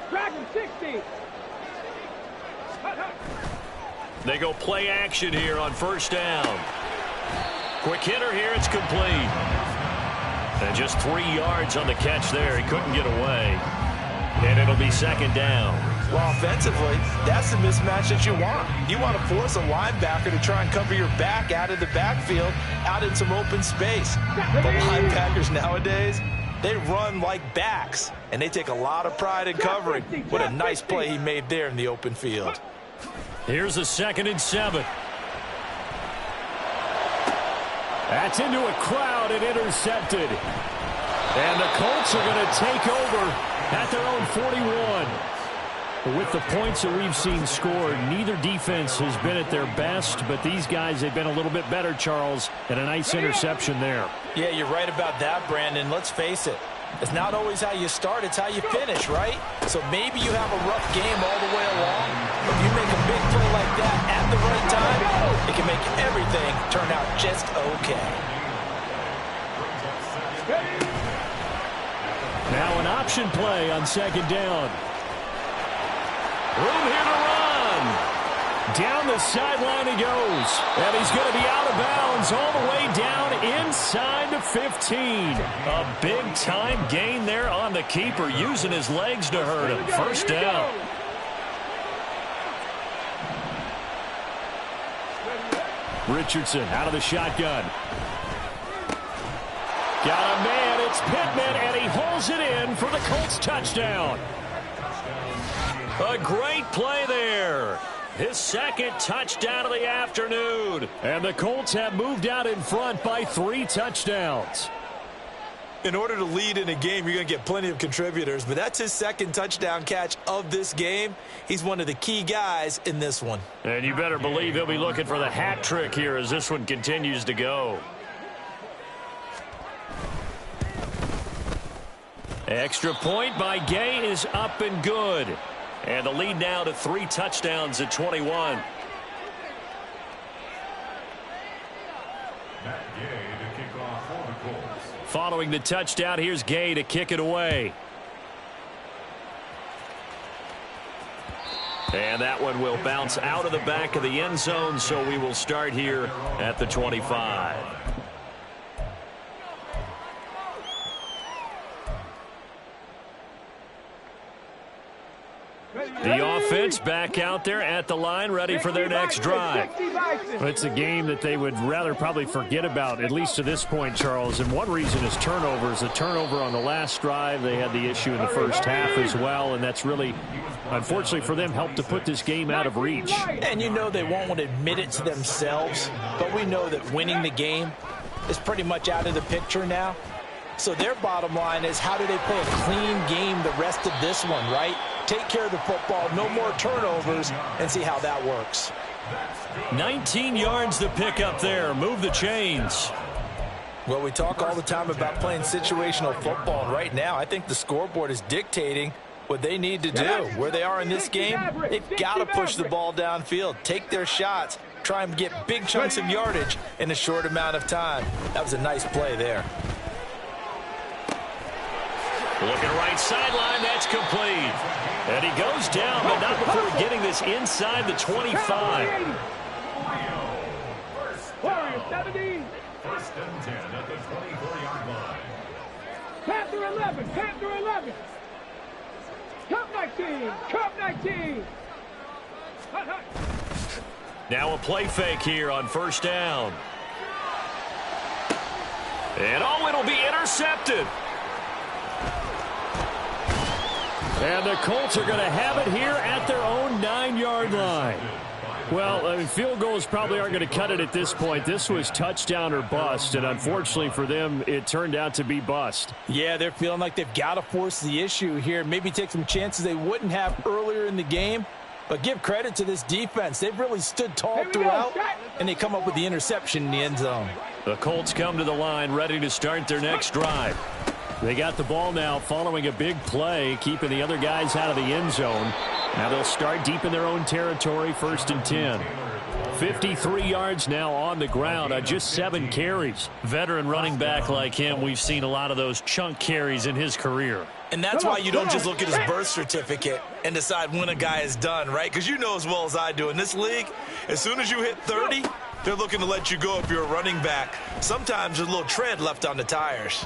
Dragon 60. They go play action here on first down. Quick hitter here. It's complete. And just 3 yards on the catch there. He couldn't get away. And it'll be second down. Well, offensively, that's the mismatch that you want. You want to force a linebacker to try and cover your back out of the backfield, out in some open space. The linebackers nowadays, they run like backs, and they take a lot of pride in covering. What a nice play he made there in the open field. Here's a 2nd and 7. That's into a crowd and intercepted. And the Colts are going to take over at their own 41. With the points that we've seen scored, neither defense has been at their best, but these guys have been a little bit better, Charles, and a nice interception there. Yeah, you're right about that, Brandon. Let's face it. It's not always how you start, it's how you finish, right? So maybe you have a rough game all the way along, but if you make a big play like that at the right time, it can make everything turn out just okay. Now an option play on 2nd down. Room here to run. Down the sideline he goes. And he's going to be out of bounds all the way down inside the 15. A big-time gain there on the keeper, using his legs to hurt him. First down. Richardson out of the shotgun. Got a man. It's Pittman, and he holds it in for the Colts touchdown. A great play there. His 2nd touchdown of the afternoon. And the Colts have moved out in front by 3 touchdowns. In order to lead in a game, you're going to get plenty of contributors, but that's his second touchdown catch of this game. He's one of the key guys in this one. And you better believe he'll be looking for the hat trick here as this one continues to go. Extra point by Gay is up and good. And the lead now to 3 touchdowns at 21. Following the touchdown, here's Gay to kick it away. And that one will bounce out of the back of the end zone, so we will start here at the 25. The offense back out there at the line, ready for their next drive. It's a game that they would rather probably forget about, at least to this point, Charles. And one reason is turnovers. A turnover on the last drive. They had the issue in the first half as well, and that's really, unfortunately for them, helped to put this game out of reach. And you know they won't want to admit it to themselves, but we know that winning the game is pretty much out of the picture now. So their bottom line is, how do they play a clean game the rest of this one, right? Take care of the football, no more turnovers, and see how that works. 19 yards to pick up there. Move the chains. Well, we talk all the time about playing situational football, and right now I think the scoreboard is dictating what they need to do. Where they are in this game, they've got to push the ball downfield, take their shots, try and get big chunks of yardage in a short amount of time. That was a nice play there. Looking right sideline, that's complete. And he goes down, but not before getting this inside the 25. Warriors 17. First and 10 at the 24-yard line. Panther 11. Panther 11. Cup 19. Cup 19. Hut, hut. Now a play fake here on first down. And it'll be intercepted. And the Colts are going to have it here at their own 9-yard line. Well, I mean, field goals probably aren't going to cut it at this point. This was touchdown or bust, and unfortunately for them, it turned out to be bust. Yeah, they're feeling like they've got to force the issue here, maybe take some chances they wouldn't have earlier in the game. But give credit to this defense. They've really stood tall throughout, and they come up with the interception in the end zone. The Colts come to the line, ready to start their next drive. They got the ball now following a big play, keeping the other guys out of the end zone. Now they'll start deep in their own territory, first and 10. 53 yards now on the ground on just 7 carries. Veteran running back like him, we've seen a lot of those chunk carries in his career. And that's why you don't just look at his birth certificate and decide when a guy is done, right? Because you know as well as I do, in this league, as soon as you hit 30, they're looking to let you go if you're a running back. Sometimes there's a little tread left on the tires.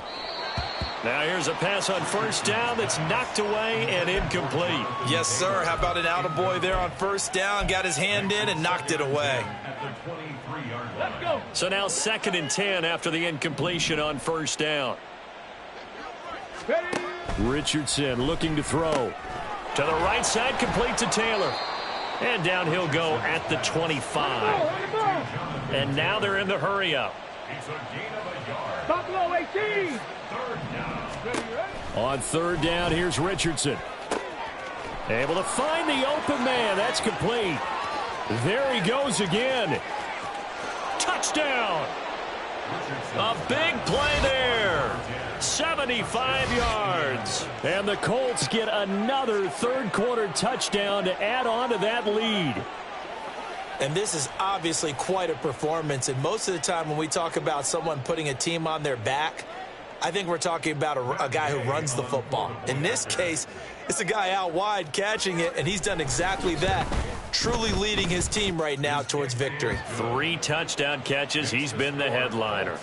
Now here's a pass on first down that's knocked away and incomplete. Yes, sir. How about an attaboy there on first down? Got his hand in and knocked it away. Let's go. So now 2nd and 10 after the incompletion on first down. Ready. Richardson looking to throw. To the right side, complete to Taylor. And down he'll go at the 25. And now they're in the hurry up. Buffalo 18. On third down, here's Richardson. Able to find the open man. That's complete. There he goes again. Touchdown. A big play there. 75 yards. And the Colts get another third-quarter touchdown to add on to that lead. And this is obviously quite a performance. And most of the time when we talk about someone putting a team on their back, I think we're talking about a guy who runs the football. In this case, it's a guy out wide catching it, and he's done exactly that, truly leading his team right now towards victory. 3 touchdown catches. He's been the headliner.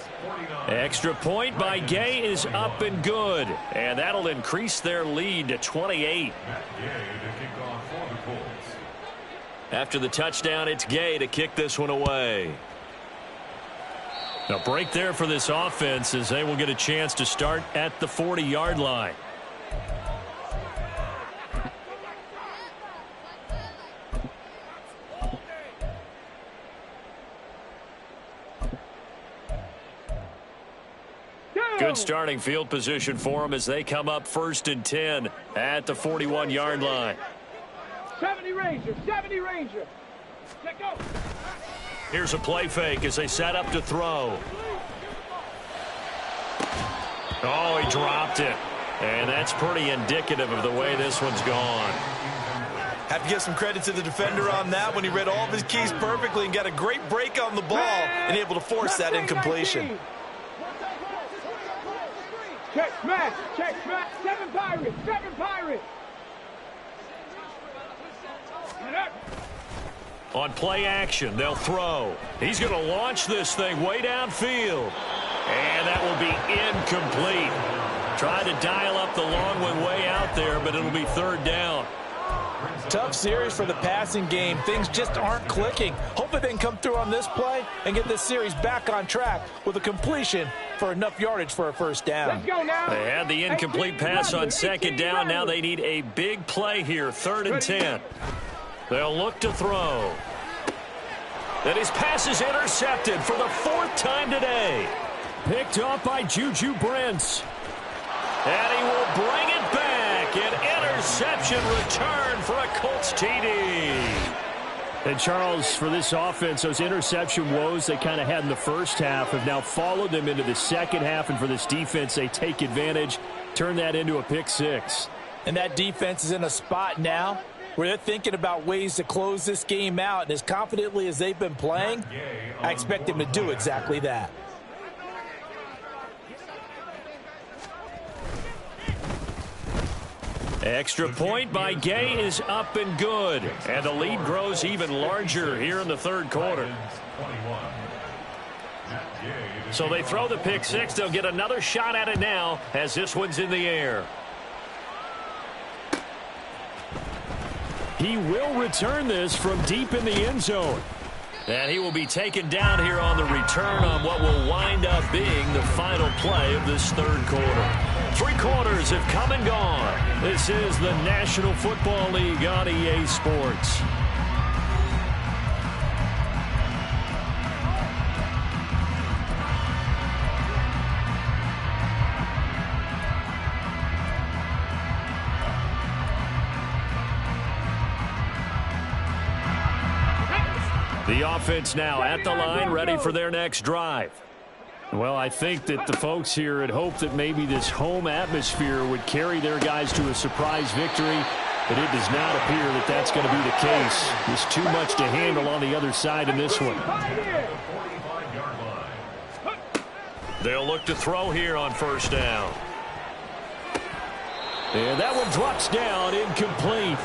Extra point by Gay is up and good. And that'll increase their lead to 28. After the touchdown, it's Gay to kick this one away. A break there for this offense as they will get a chance to start at the 40-yard line. Good starting field position for them as they come up 1st and 10 at the 41-yard line. 70 Ranger, 70 Ranger. Let go. Here's a play fake as they set up to throw. Oh, he dropped it. And that's pretty indicative of the way this one's gone. Have to give some credit to the defender on that when he read all of his keys perfectly and got a great break on the ball and able to force that incompletion. Check smash, 7 Pirates, 7 Pirates. On play action, they'll throw. He's going to launch this thing way downfield. And that will be incomplete. Tried to dial up the long one way out there, but it'll be 3rd down. Tough series for the passing game. Things just aren't clicking. Hopefully they can come through on this play and get this series back on track with a completion for enough yardage for a 1st down. Let's go now. They had the incomplete pass on 2nd down. Now they need a big play here, 3rd and 10. They'll look to throw. And his pass is intercepted for the 4th time today. Picked up by Juju Brents. And he will bring it back. An interception return for a Colts TD. And Charles, for this offense, those interception woes they kind of had in the first half have now followed them into the second half. And for this defense, they take advantage, turn that into a pick 6. And that defense is in a spot now where they're thinking about ways to close this game out. And as confidently as they've been playing, I expect them to do exactly that. Extra point by Gay is up and good. And the lead grows even larger here in the 3rd quarter. So they throw the pick 6. They'll get another shot at it now as this one's in the air. He will return this from deep in the end zone. And he will be taken down here on the return on what will wind up being the final play of this 3rd quarter. 3 quarters have come and gone. This is the National Football League on EA Sports. The offense now at the line, ready for their next drive. Well, I think that the folks here had hoped that maybe this home atmosphere would carry their guys to a surprise victory, but it does not appear that that's going to be the case. There's too much to handle on the other side in this one. They'll look to throw here on 1st down. And that one drops down, incomplete.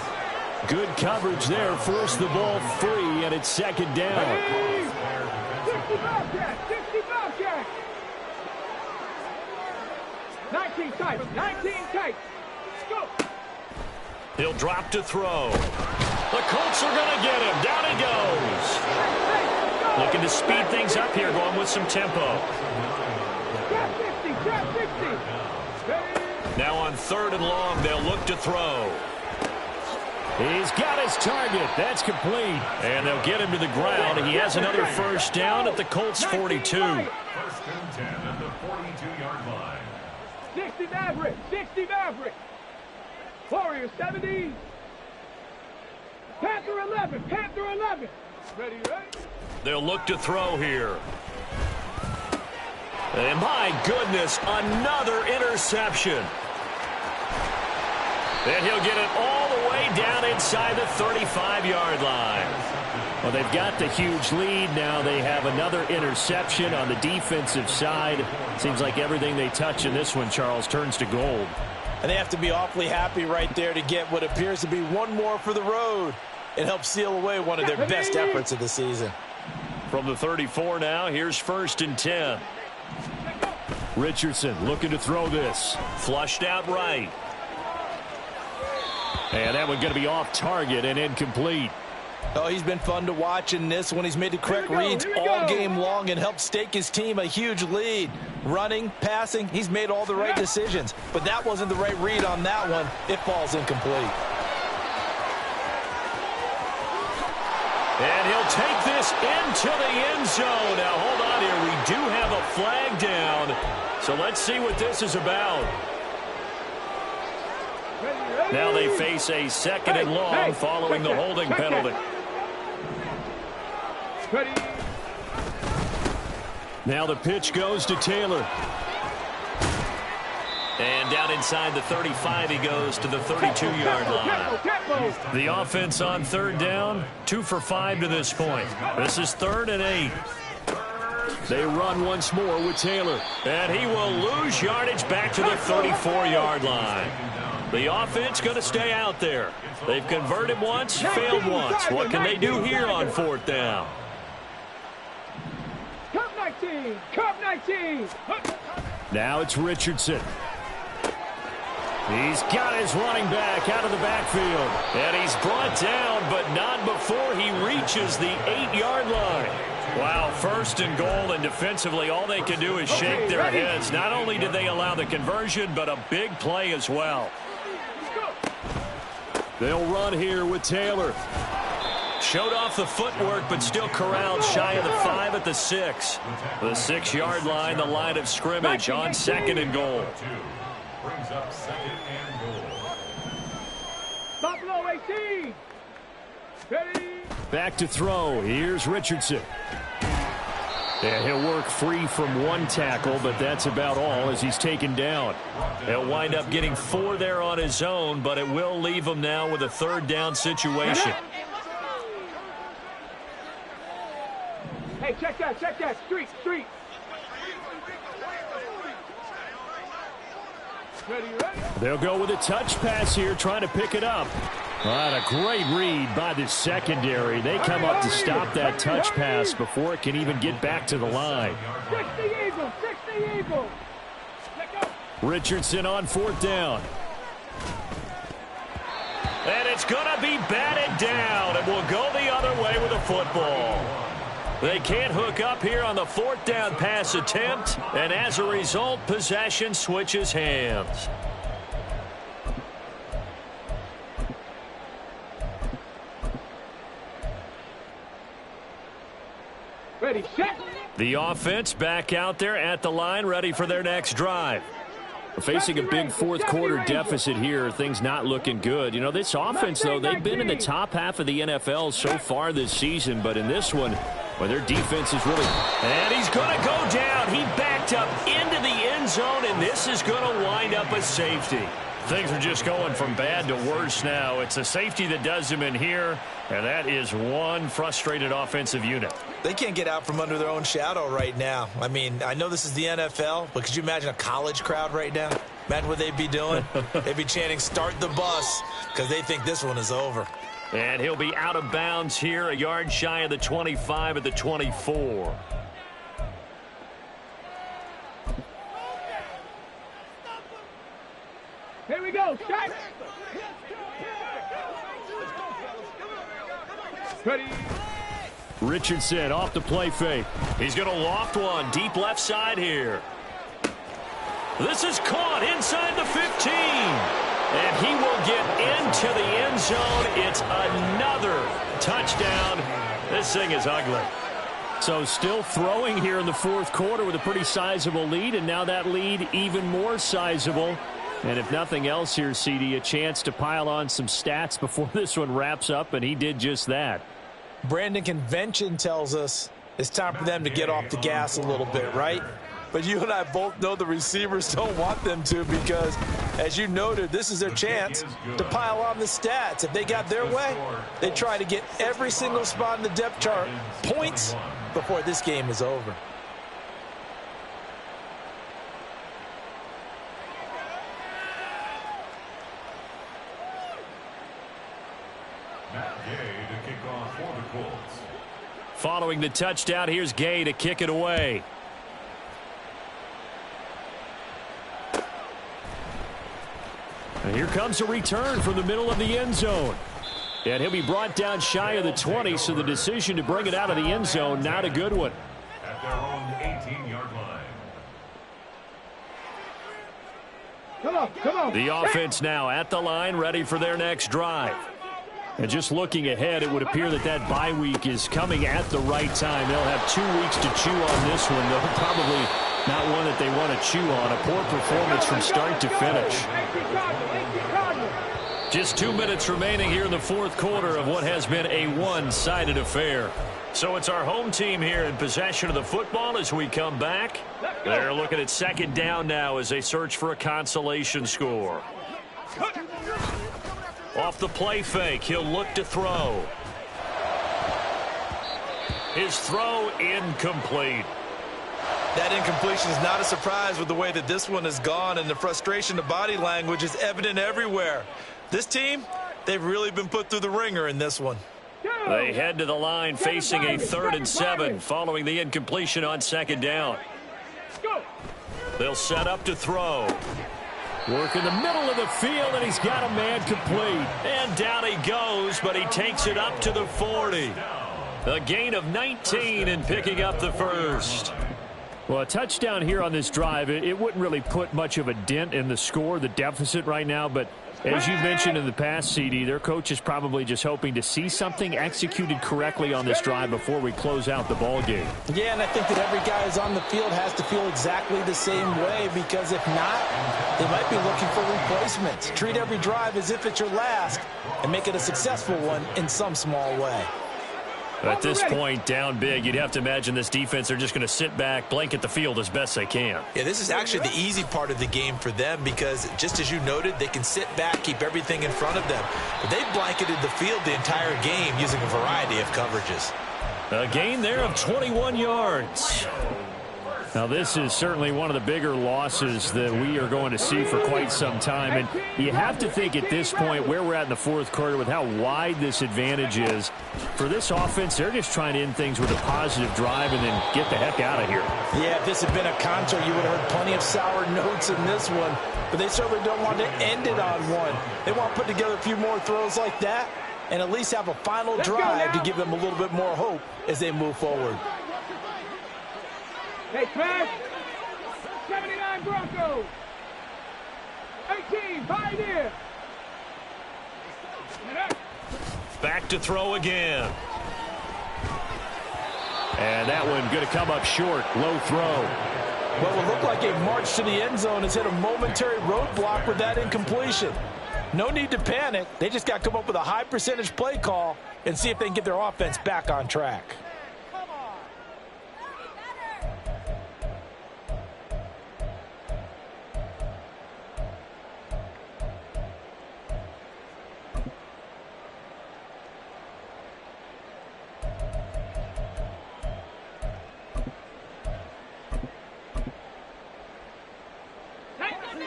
Good coverage there, forced the ball free, and it's 2nd down. 60 Bobcat, 60 Bobcat. 19 tight, 19 tight. Go. He'll drop to throw. The Colts are going to get him. Down he goes. Looking to speed things up here, going with some tempo. Trap 60, trap 60. Now on 3rd and long, they'll look to throw. He's got his target. That's complete. And they'll get him to the ground. He has another 1st down at the Colts 42. 1st and 10 at the 42-yard line. 60 Maverick, 60 Maverick. Warriors 70. Panther 11, Panther 11. Ready, right? They'll look to throw here. And my goodness, another interception. And he'll get it all the way down inside the 35-yard line. Well, they've got the huge lead. Now they have another interception on the defensive side. Seems like everything they touch in this one, Charles, turns to gold. And they have to be awfully happy right there to get what appears to be one more for the road. It helps seal away one of their best efforts of the season. From the 34 now, here's 1st and 10. Richardson looking to throw this. Flushed out right. And that one going to be off target and incomplete. Oh, he's been fun to watch in this one. He's made the correct reads all game long and helped stake his team a huge lead. Running, passing, he's made all the right decisions. But that wasn't the right read on that one. It falls incomplete. And he'll take this into the end zone. Now, hold on here. We do have a flag down. So let's see what this is about. Now they face a second and long following the holding penalty. Now the pitch goes to Taylor. And down inside the 35, he goes to the 32-yard line. The offense on third down, 2 for 5 to this point. This is 3rd and 8. They run once more with Taylor. And he will lose yardage back to the 34-yard line. The offense going to stay out there. They've converted once, failed once. What can they do here on 4th down? Cup 19! Cup 19! Now it's Richardson. He's got his running back out of the backfield. And he's brought down, but not before he reaches the 8-yard line. Wow, 1st and goal, and defensively all they can do is shake their heads. Not only did they allow the conversion, but a big play as well. They'll run here with Taylor. Showed off the footwork, but still corralled shy of the 5 at the 6. The 6-yard line, the line of scrimmage on 2nd and goal. Brings up 2nd and goal. Buffalo 18. Ready. Back to throw. Here's Richardson. And he'll work free from one tackle, but that's about all as he's taken down. He'll wind up getting 4 there on his own, but it will leave him now with a 3rd down situation. Hey, check that. Street. Ready. They'll go with a touch pass here, trying to pick it up. What a great read by the secondary. They come up to stop that touch pass before it can even get back to the line. 60 Eagles. Richardson on 4th down. And it's going to be batted down, and we'll go the other way with the football. They can't hook up here on the 4th down pass attempt, and as a result, possession switches hands. Ready, set. The offense back out there at the line, ready for their next drive. Facing a big 4th quarter deficit here, things not looking good. You know, this offense, though, they've been in the top half of the NFL so far this season, but in this one, well, their defense is really... And he's going to go down. He backed up into the end zone, and this is going to wind up a safety. Things are just going from bad to worse now. It's a safety that does him in here, and that is one frustrated offensive unit. They can't get out from under their own shadow right now. I mean, I know this is the NFL, but could you imagine a college crowd right now? Imagine what they'd be doing. They'd be chanting, "Start the bus," because they think this one is over. And he'll be out of bounds here, a yard shy of the 25 at the 24. Here we go, shot. Ready. Richardson off the play fake. He's going to loft one deep left side here. This is caught inside the 15. And he will get into the end zone. It's another touchdown. This thing is ugly. So still throwing here in the 4th quarter with a pretty sizable lead, and now that lead even more sizable. And if nothing else here, CD, a chance to pile on some stats before this one wraps up, and he did just that. Brandon, convention tells us it's time for them to get off the gas a little bit, right? But you and I both know the receivers don't want them to because, as you noted, this is their chance to pile on the stats. If they got their way, they try to get every single spot in the depth chart points before this game is over. Following the touchdown, here's Gay to kick it away. And here comes a return from the middle of the end zone. And he'll be brought down shy of the 20, so the decision to bring it out of the end zone, not a good one. At their own 18-yard line. Come on. The offense now at the line, ready for their next drive. And just looking ahead, it would appear that that bye week is coming at the right time. They'll have 2 weeks to chew on this one, though probably not one that they want to chew on. A poor performance from start to finish. Just 2 minutes remaining here in the fourth quarter of what has been a one-sided affair. So it's our home team here in possession of the football as we come back. They're looking at second down now as they search for a consolation score. Off the play fake, he'll look to throw. His throw incomplete. That incompletion is not a surprise with the way that this one has gone, and the frustration, the body language is evident everywhere. This team, they've really been put through the ringer in this one. They head to the line facing a 3rd and 7 following the incompletion on second down. They'll set up to throw. Work in the middle of the field, and he's got a man complete. And down he goes, but he takes it up to the 40. A gain of 19 and picking up the first. Well, a touchdown here on this drive, it wouldn't really put much of a dent in the score, the deficit right now, but as you mentioned in the past, CD, their coach is probably just hoping to see something executed correctly on this drive before we close out the ball game. Yeah, and I think that every guy who's on the field has to feel exactly the same way, because if not, they might be looking for replacements. Treat every drive as if it's your last and make it a successful one in some small way. At this point, down big, you'd have to imagine this defense are just going to sit back, blanket the field as best they can. Yeah, this is actually the easy part of the game for them, because just as you noted, they can sit back, keep everything in front of them. But they've blanketed the field the entire game using a variety of coverages. A gain there of 21 yards. Now, this is certainly one of the bigger losses that we are going to see for quite some time. And you have to think at this point where we're at in the fourth quarter with how wide this advantage is. For this offense, they're just trying to end things with a positive drive and then get the heck out of here. Yeah, if this had been a contra, you would have heard plenty of sour notes in this one. But they certainly don't want to end it on one. They want to put together a few more throws like that and at least have a final drive to give them a little bit more hope as they move forward. Hey, Smash! 79 Broncos! 18, Pioneer! Back to throw again. And that one going to come up short. Low throw. What will look like a march to the end zone has hit a momentary roadblock with that incompletion. No need to panic. They just got to come up with a high percentage play call and see if they can get their offense back on track.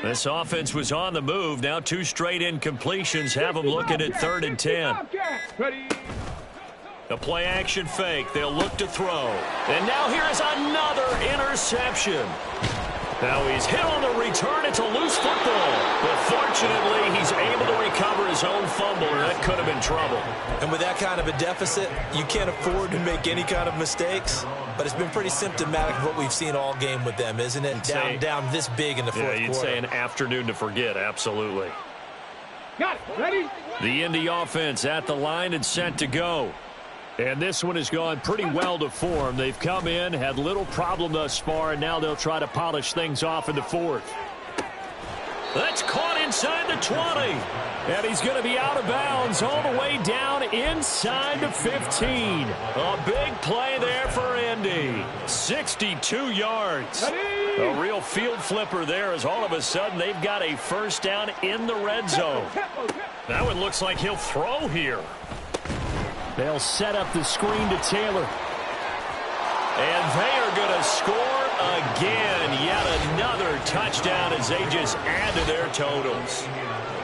This offense was on the move. Now 2 straight incompletions have them looking at 3rd and 10. A play action fake. They'll look to throw. And now here is another interception. Now he's hit on the return. It's a loose football. But fortunately, he's able to recover his own fumble, or that could have been trouble. And with that kind of a deficit, you can't afford to make any kind of mistakes. But it's been pretty symptomatic of what we've seen all game with them, isn't it? Down this big in the fourth quarter. Yeah, you'd say an afternoon to forget, absolutely. Got it. Ready? The Indy offense at the line and set to go. And this one has gone pretty well to form. They've come in, had little problem thus far, and now they'll try to polish things off in the fourth. That's caught inside the 20. And he's going to be out of bounds all the way down inside the 15. A big play there for Indy. 62 yards. A real field flipper there as all of a sudden they've got a first down in the red zone. That one looks like he'll throw here. They'll set up the screen to Taylor. And they are going to score again. Yet another touchdown as they just add to their totals.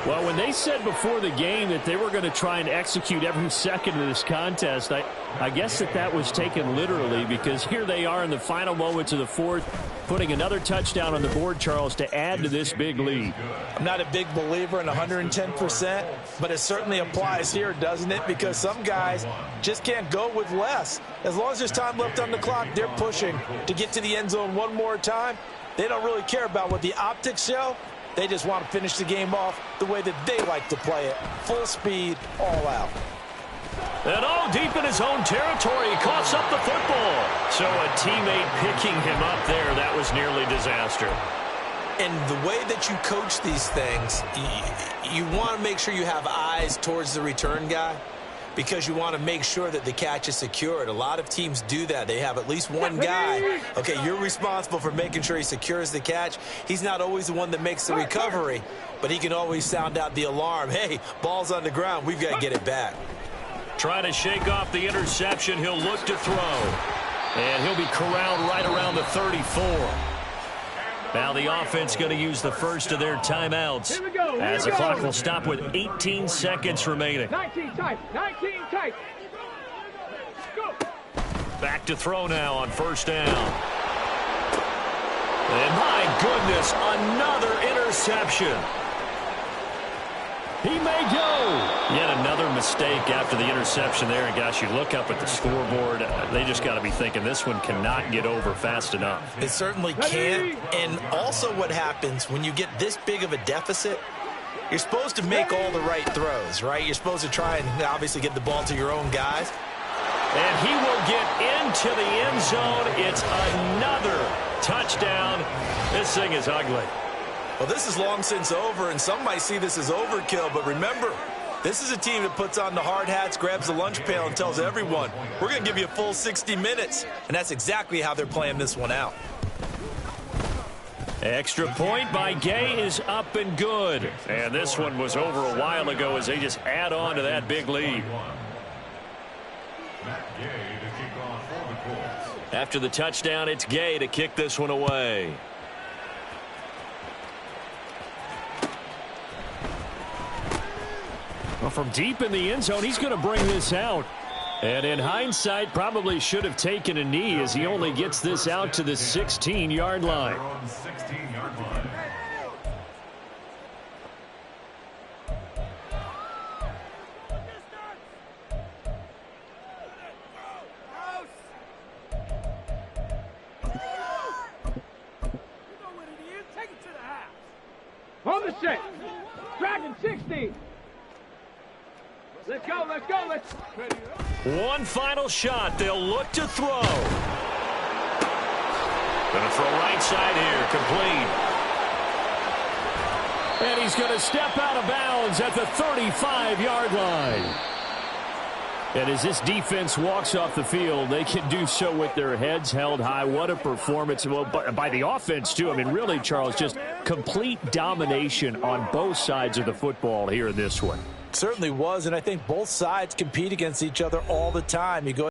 Well, when they said before the game that they were going to try and execute every second of this contest, I guess that was taken literally, because here they are in the final moments of the fourth, putting another touchdown on the board, Charles, to add to this big lead. I'm not a big believer in 110%, but it certainly applies here, doesn't it? Because some guys just can't go with less. As long as there's time left on the clock, they're pushing to get to the end zone one more time. They don't really care about what the optics show. They just want to finish the game off the way that they like to play it. Full speed, all out. And deep in his own territory, he coughs up the football. So a teammate picking him up there, that was nearly disaster. And the way that you coach these things, you want to make sure you have eyes towards the return guy because you want to make sure that the catch is secured. A lot of teams do that. They have at least one guy. Okay, you're responsible for making sure he secures the catch. He's not always the one that makes the recovery, but he can always sound out the alarm. Hey, ball's on the ground. We've got to get it back. Trying to shake off the interception. He'll look to throw. And he'll be corralled right around the 34. Now the offense going to use the first of their timeouts as the clock will stop with 18 seconds remaining. 19 tight. 19 tight. Go. Back to throw now on first down. And my goodness, another interception. He may go. Yet another mistake after the interception there. And gosh, you look up at the scoreboard. They just got to be thinking this one cannot get over fast enough. It certainly can't. And also what happens when you get this big of a deficit, you're supposed to make all the right throws, right? You're supposed to try and obviously get the ball to your own guys. And he will get into the end zone. It's another touchdown. This thing is ugly. Well, this is long since over, and some might see this as overkill. But remember, this is a team that puts on the hard hats, grabs the lunch pail, and tells everyone, we're going to give you a full 60 minutes. And that's exactly how they're playing this one out. Extra point by Gay is up and good. And this one was over a while ago as they just add on to that big lead. After the touchdown, it's Gay to kick this one away. Well, from deep in the end zone, he's going to bring this out. And in hindsight, probably should have taken a knee as he only gets this out to the 16-yard line. On the set. Dragon 16. Let's go, let's go, let's. One final shot. They'll look to throw. Going to throw right side here. Complete. And he's going to step out of bounds at the 35-yard line. And as this defense walks off the field, they can do so with their heads held high. What a performance. Well, by the offense, too. I mean, really, Charles, just complete domination on both sides of the football here in this one. Certainly was, and I think both sides compete against each other all the time. You go